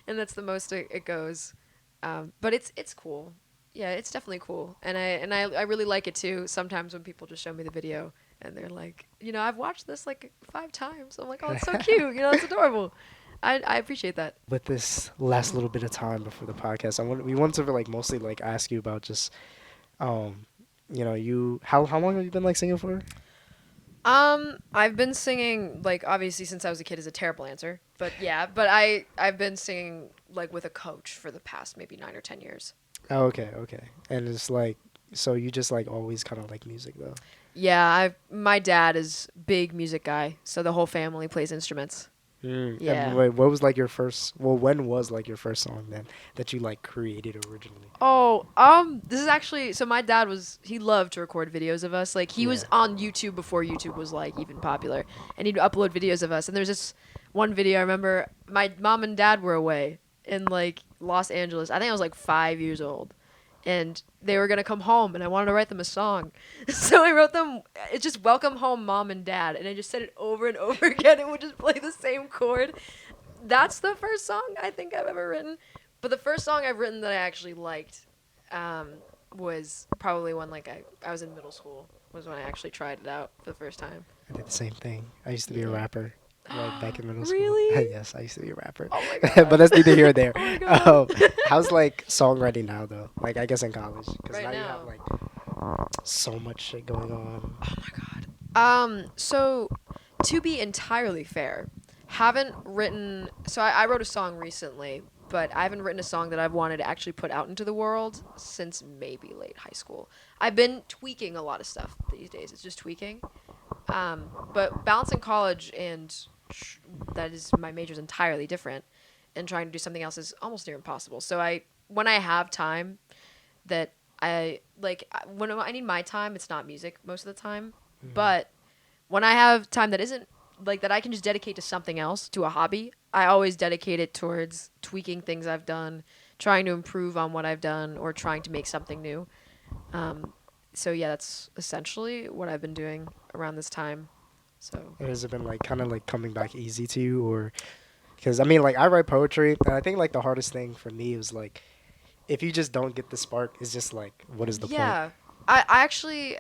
And that's the most it goes. But it's cool. Yeah, it's definitely cool. And I really like it too. Sometimes when people just show me the video and they're like, I've watched this like 5 times. I'm like, oh, it's so cute. It's adorable. I appreciate that. With this last little bit of time before the podcast, we want to like mostly like ask you about just um you how long have you been like singing for? I've been singing like obviously since I was a kid as a terrible answer, but yeah, but I've been singing like with a coach for the past maybe 9 or 10 years. Oh, okay, okay. And it's like so you just like always kind of like music though. Yeah, my dad is big music guy, so the whole family plays instruments. Yeah. And wait, what was like your first? Well, when was like your first song then that you like created originally? Oh, this is actually so my dad he loved to record videos of us. Like he was Yeah. on YouTube before YouTube was like even popular, and he'd upload videos of us. And there's this one video I remember my mom and dad were away in like Los Angeles. I think I was like 5 years old, and they were gonna come home, and I wanted to write them a song, so I wrote them. It's just "Welcome Home, Mom and Dad," and I just said it over and over again. It would just play the same chord. That's the first song I think I've ever written. But the first song I've written that I actually liked was probably when like I was in middle school was when I actually tried it out for the first time. I did the same thing. I used to be a Yeah. rapper, like back in middle school. Really? Yes, I used to be a rapper. Oh my But god. that's neither here nor there. Oh my god. How's like songwriting now though? Like I guess in college, because Right now you have now. like so much shit going on. Oh my god. So to be entirely fair, haven't written. So I wrote a song recently, but I haven't written a song that I've wanted to actually put out into the world since maybe late high school. I've been tweaking a lot of stuff these days. It's just tweaking. But balancing college and that is my major is entirely different, and trying to do something else is almost near impossible. So when I have time that I like when I need my time, it's not music most of the time. But when I have time that isn't like that I can just dedicate to something else, to a hobby, I always dedicate it towards tweaking things I've done, trying to improve on what I've done, or trying to make something new. So yeah, that's essentially what I've been doing around this time. So Has it been like kind of like coming back easy to you, or because I mean like I write poetry, and I think like the hardest thing for me was like if you just don't get the spark, it's just like what is the point? yeah, I actually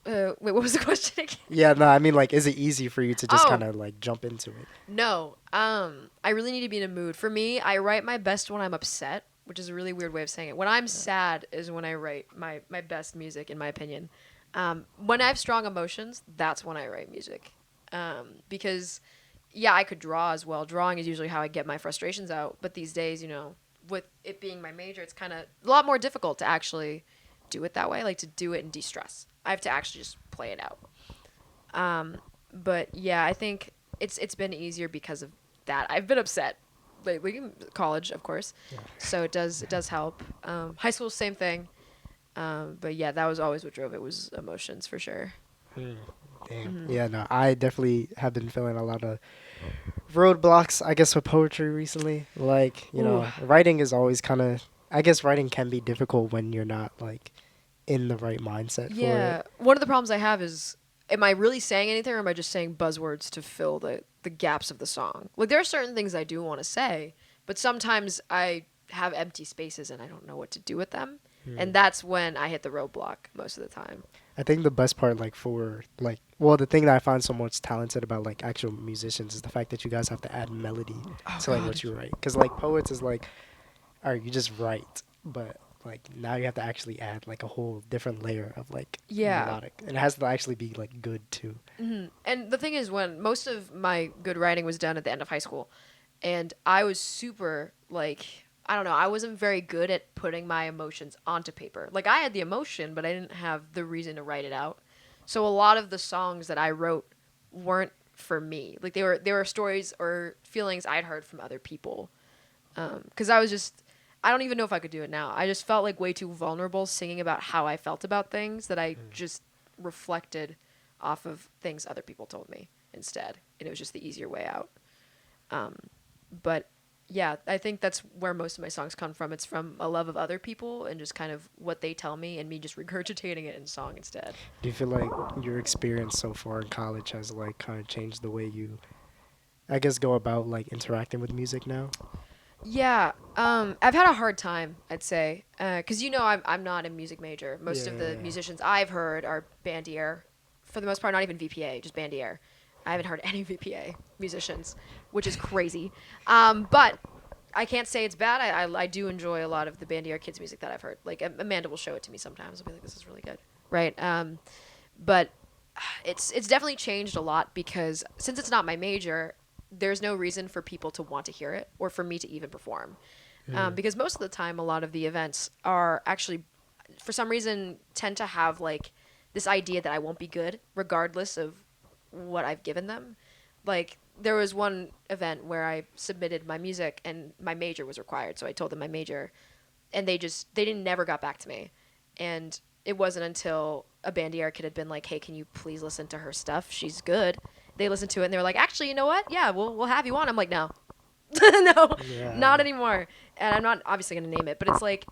wait, what was the question again? Yeah, no, I mean like is it easy for you to just kind Oh, of like jump into it? no. I really need to be in a mood. For me, I write my best when I'm upset, which is a really weird way of saying it. When I'm sad is when I write my best music, in my opinion. When I have strong emotions, that's when I write music. Because, yeah, I could draw as well. Drawing is usually how I get my frustrations out. But these days, with it being my major, it's kind of a lot more difficult to actually do it that way, like to do it and de-stress. I have to actually just play it out. But yeah, I think it's been easier because of that. I've been upset lately, college, of course, so it does help. High school, same thing. But yeah, that was always what drove it was emotions for sure. Hmm. Damn. Hmm. Yeah, no, I definitely have been feeling a lot of roadblocks, I guess, with poetry recently. Like, Ooh. writing is always kind of, I guess writing can be difficult when you're not like in the right mindset for it. Yeah, one of the problems I have is, am I really saying anything, or am I just saying buzzwords to fill the gaps of the song? Like there are certain things I do want to say, but sometimes I have empty spaces and I don't know what to do with them, and that's when I hit the roadblock most of the time. I think the best part, like, for, like, well, the thing that I find so much talented about, like, actual musicians is the fact that you guys have to add melody Oh to, like, what God. you write. Because, like, poets is like, all right, you just write, but, like, now you have to actually add, like, a whole different layer of, like, Yeah. melodic. And it has to actually be, like, good, too. And the thing is, when most of my good writing was done at the end of high school, and I was super like, I don't know, I wasn't very good at putting my emotions onto paper. Like I had the emotion, but I didn't have the reason to write it out. So a lot of the songs that I wrote weren't for me. Like they were stories or feelings I'd heard from other people. Because I was just, I don't even know if I could do it now. I just felt like way too vulnerable singing about how I felt about things that I just reflected off of things other people told me instead. And it was just the easier way out. But yeah, I think that's where most of my songs come from. It's from a love of other people and just kind of what they tell me and me just regurgitating it in song instead. Do you feel like your experience so far in college has, like, kind of changed the way you, I guess, go about, like, interacting with music now? Yeah, I've had a hard time, I'd say, because I'm not a music major. Most of the Yeah. musicians I've heard are bandier, for the most part, not even VPA, just bandier. I haven't heard any VPA musicians, which is crazy. But I can't say it's bad. I do enjoy a lot of the bandier kids music that I've heard. Like Amanda will show it to me sometimes. I'll be like, this is really good, right? But it's definitely changed a lot because since it's not my major, there's no reason for people to want to hear it or for me to even perform. Because most of the time, a lot of the events are actually, for some reason, tend to have like this idea that I won't be good regardless of what I've given them. Like there was one event where I submitted my music and my major was required, so I told them my major, and they didn't never got back to me, and it wasn't until a bandier kid had been like, hey, can you please listen to her stuff, she's good. They listened to it and they were like, actually, you know what, yeah, we'll have you on. I'm like, no. No, Yeah. not anymore. And I'm not obviously going to name it, but it's like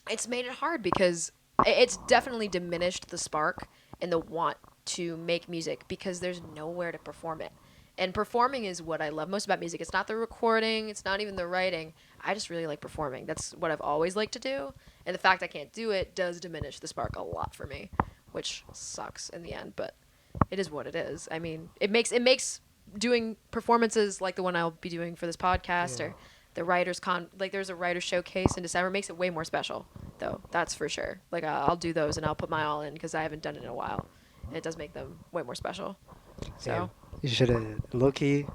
it's made it hard because it's definitely diminished the spark and the want to make music because there's nowhere to perform it. And performing is what I love most about music. It's not the recording, it's not even the writing. I just really like performing. That's what I've always liked to do. And the fact I can't do it does diminish the spark a lot for me, which sucks in the end, but it is what it is. I mean, it makes doing performances like the one I'll be doing for this podcast Yeah. or the like there's a writer's showcase in December, makes it way more special though. That's for sure. Like I'll do those and I'll put my all in because I haven't done it in a while. And it does make them way more special. Damn. So. You should have low key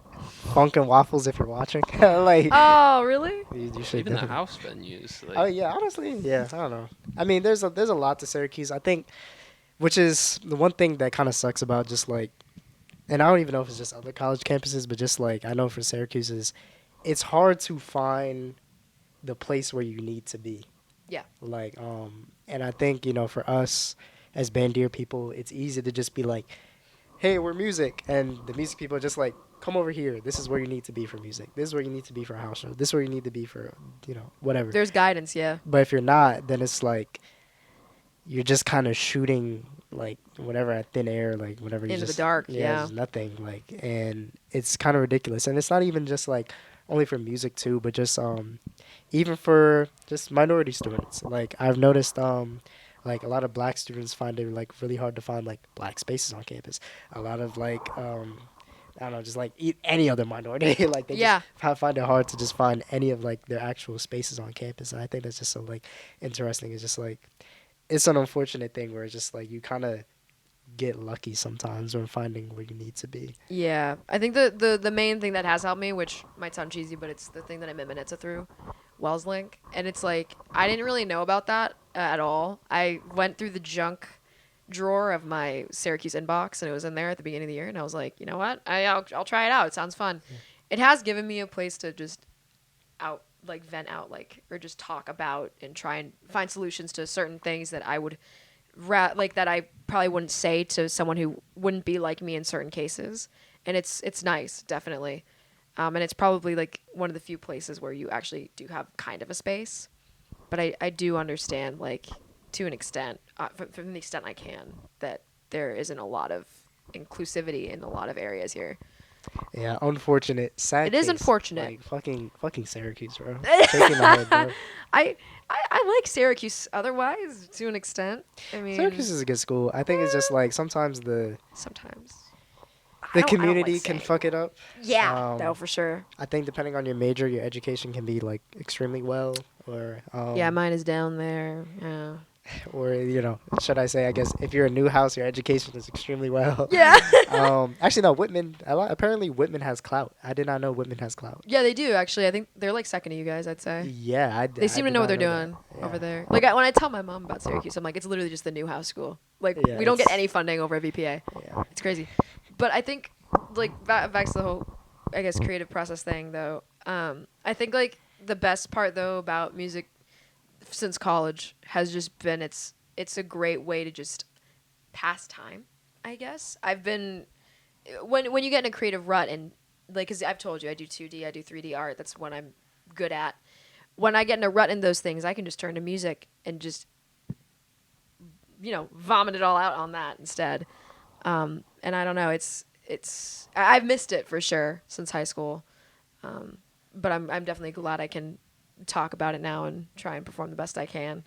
Funk and Waffles if you're watching. Like Oh, really? you should Even the definitely. house venues, Oh like yeah, honestly, yeah. I don't know. I mean, there's a lot to Syracuse. I think, which is the one thing that kind of sucks about just like, and I don't even know if it's just other college campuses, but just like I know for Syracuse is, it's hard to find the place where you need to be. Yeah. Like, and I think for us as Bandier people, it's easy to just be like, hey, we're music, and the music people are just like, come over here. This is where you need to be for music. This is where you need to be for a house show. This is where you need to be for whatever. There's guidance, yeah. But if you're not, then it's like you're just kind of shooting like whatever at thin air, like whatever you Into the just dark, yeah, yeah. it's nothing like, and it's kind of ridiculous. And it's not even just like only for music too, but just even for just minority students. Like I've noticed like a lot of black students find it like really hard to find like black spaces on campus. A lot of like I don't know, just like any other minority, like they Yeah. just find it hard to just find any of like their actual spaces on campus. And I think that's just so like interesting. It's just like it's an unfortunate thing where it's just like you kind of get lucky sometimes when finding where you need to be. Yeah. I think the main thing that has helped me, which might sound cheesy, but it's the thing that I met Manitza through, Wells Link. And it's like, I didn't really know about that at all. I went through the junk drawer of my Syracuse inbox and it was in there at the beginning of the year. And I was like, you know what? I'll try it out. It sounds fun. Yeah. It has given me a place to just vent out, like, or just talk about and try and find solutions to certain things that I would that I probably wouldn't say to someone who wouldn't be like me in certain cases. And it's nice, definitely. And it's probably like one of the few places where you actually do have kind of a space. But I do understand, like, to an extent, from the extent I can, that there isn't a lot of inclusivity in a lot of areas here. Yeah, unfortunate. Sad. It is case. unfortunate. Like fucking Syracuse, bro. Shaking my head, bro. I like Syracuse otherwise, to an extent. I mean, Syracuse is a good school. I think it's just like sometimes sometimes. the I don't community like can saying fuck it up. Yeah, no, for sure. I think depending on your major, your education can be like extremely well, or Yeah, mine is down there. Yeah. or should I say? I guess if you're a new house, your education is extremely well. Yeah. Actually, no. Whitman. Apparently, Whitman has clout. I did not know Whitman has clout. Yeah, they do actually. I think they're like second to you guys, I'd say. Yeah, They seem to know what they're doing over there. Like when I tell my mom about Syracuse, I'm like, it's literally just the new house school. Like Yeah, we don't get it's- any funding over a VPA. Yeah. It's crazy. But I think like back to the whole, I guess, creative process thing though. I think like the best part though about music since college has just been it's a great way to just pass time. I guess I've been when you get in a creative rut and like, because I've told you I do 2D, I do 3D art. That's what I'm good at. When I get in a rut in those things, I can just turn to music and just vomit it all out on that instead. And I don't know, I've missed it for sure since high school. But I'm definitely glad I can talk about it now and try and perform the best I can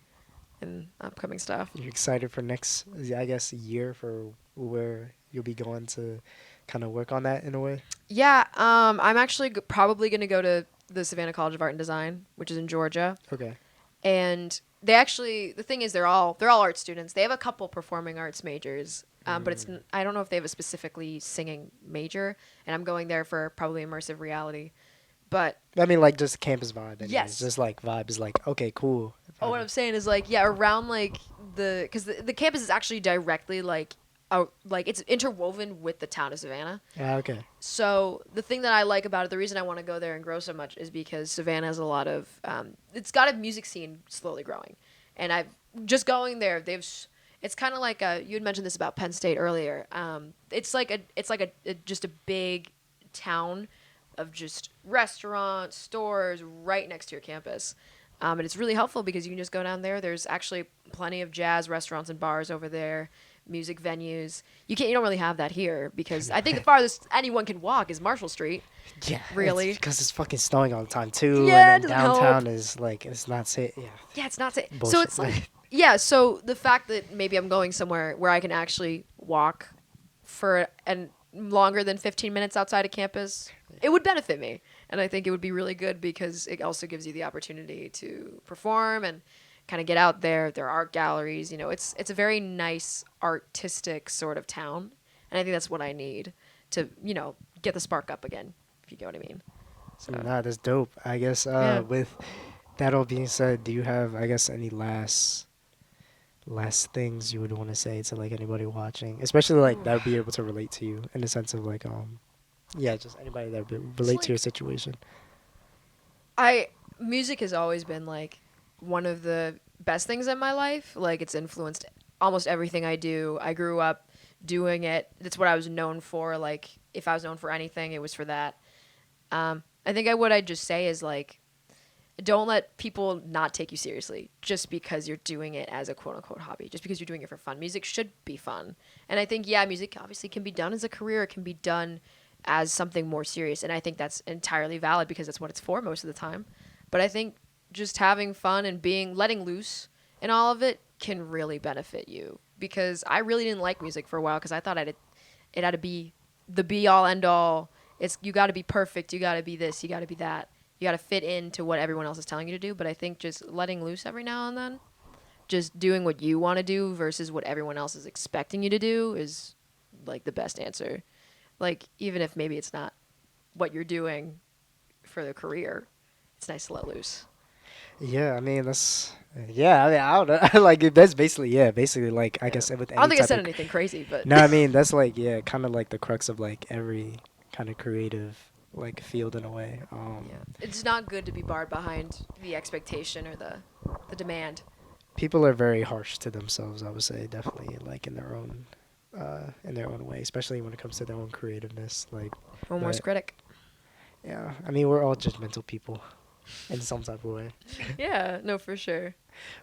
in upcoming stuff. You're excited for next, I guess, year for where you'll be going to kind of work on that in a way? Yeah, I'm actually probably going to go to the Savannah College of Art and Design, which is in Georgia. Okay. And the thing is, they're all art students. They have a couple performing arts majors, but I don't know if they have a specifically singing major. And I'm going there for probably immersive reality. But I mean, like, just campus vibe. Anyways. Yes. Just, like, vibe is like, okay, cool. what I'm saying is, like, yeah, around, like, because the campus is actually directly, like, it's interwoven with the town of Savannah. Yeah, okay. So the thing that I like about it, the reason I want to go there and grow so much is because Savannah has a lot of, it's got a music scene slowly growing. And I've just going there, it's kind of like you had mentioned this about Penn State earlier. It's like just a big town of just restaurants, stores right next to your campus. And it's really helpful because you can just go down there. There's actually plenty of jazz restaurants and bars over there, music venues. You don't really have that here because I think the farthest anyone can walk is Marshall Street. Yeah, Really? it's because it's fucking snowing all the time too, Yeah, it and then doesn't help. downtown is like it's not safe. Yeah, Yeah, it's not safe. So bullshit. it's like, yeah, so the fact that maybe I'm going somewhere where I can actually walk for and longer than 15 minutes outside of campus, it would benefit me. And I think it would be really good because it also gives you the opportunity to perform and kind of get out there. There are art galleries, it's a very nice artistic sort of town. And I think that's what I need to, get the spark up again, if you get what I mean. So, Nah, that's dope. I guess Yeah. with that all being said, do you have, I guess, any last things you would want to say to like anybody watching, especially like Ooh. that would be able to relate to you in the sense of like yeah, just anybody that would relate to your like- situation. Music has always been like one of the best things in my life. Like it's influenced almost everything I do. I grew up doing it. That's what I was known for. Like if I was known for anything, it was for that. I think what I'd just say is like, don't let people not take you seriously just because you're doing it as a quote unquote hobby, just because you're doing it for fun. Music should be fun. And I think, yeah, music obviously can be done as a career. It can be done as something more serious. And I think that's entirely valid because that's what it's for most of the time. But I think just having fun and letting loose in all of it can really benefit you because I really didn't like music for a while because I thought it had to be the be all end all. You got to be perfect. You got to be this. You got to be that. You got to fit into what everyone else is telling you to do. But I think just letting loose every now and then, just doing what you want to do versus what everyone else is expecting you to do is like the best answer. Like even if maybe it's not what you're doing for the career, it's nice to let loose. Yeah, I mean that's yeah. I mean I don't know. Like that's basically like I Yeah. guess with I don't any think I type said of anything crazy, but no, I mean that's like yeah, kind of like the crux of like every kind of creative like field in a way. yeah, it's not good to be barred behind the expectation or the demand. People are very harsh to themselves. I would say definitely like in their own way, especially when it comes to their own creativeness. Like One worst but, critic. yeah, I mean we're all judgmental people in some type of way. Yeah, no, for sure.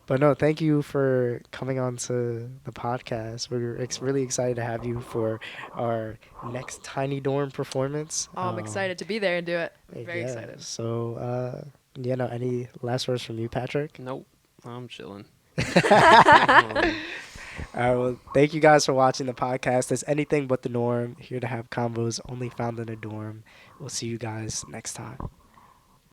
But no, thank you for coming on to the podcast. We're really excited to have you for our next Tiny Dorm performance. Oh, I'm excited to be there and do it. I'm very yeah, excited. So, yeah, no, any last words from you, Patrick? Nope. I'm chilling. All right, well, thank you guys for watching the podcast. It's anything but the norm. Here to have combos only found in a dorm. We'll see you guys next time.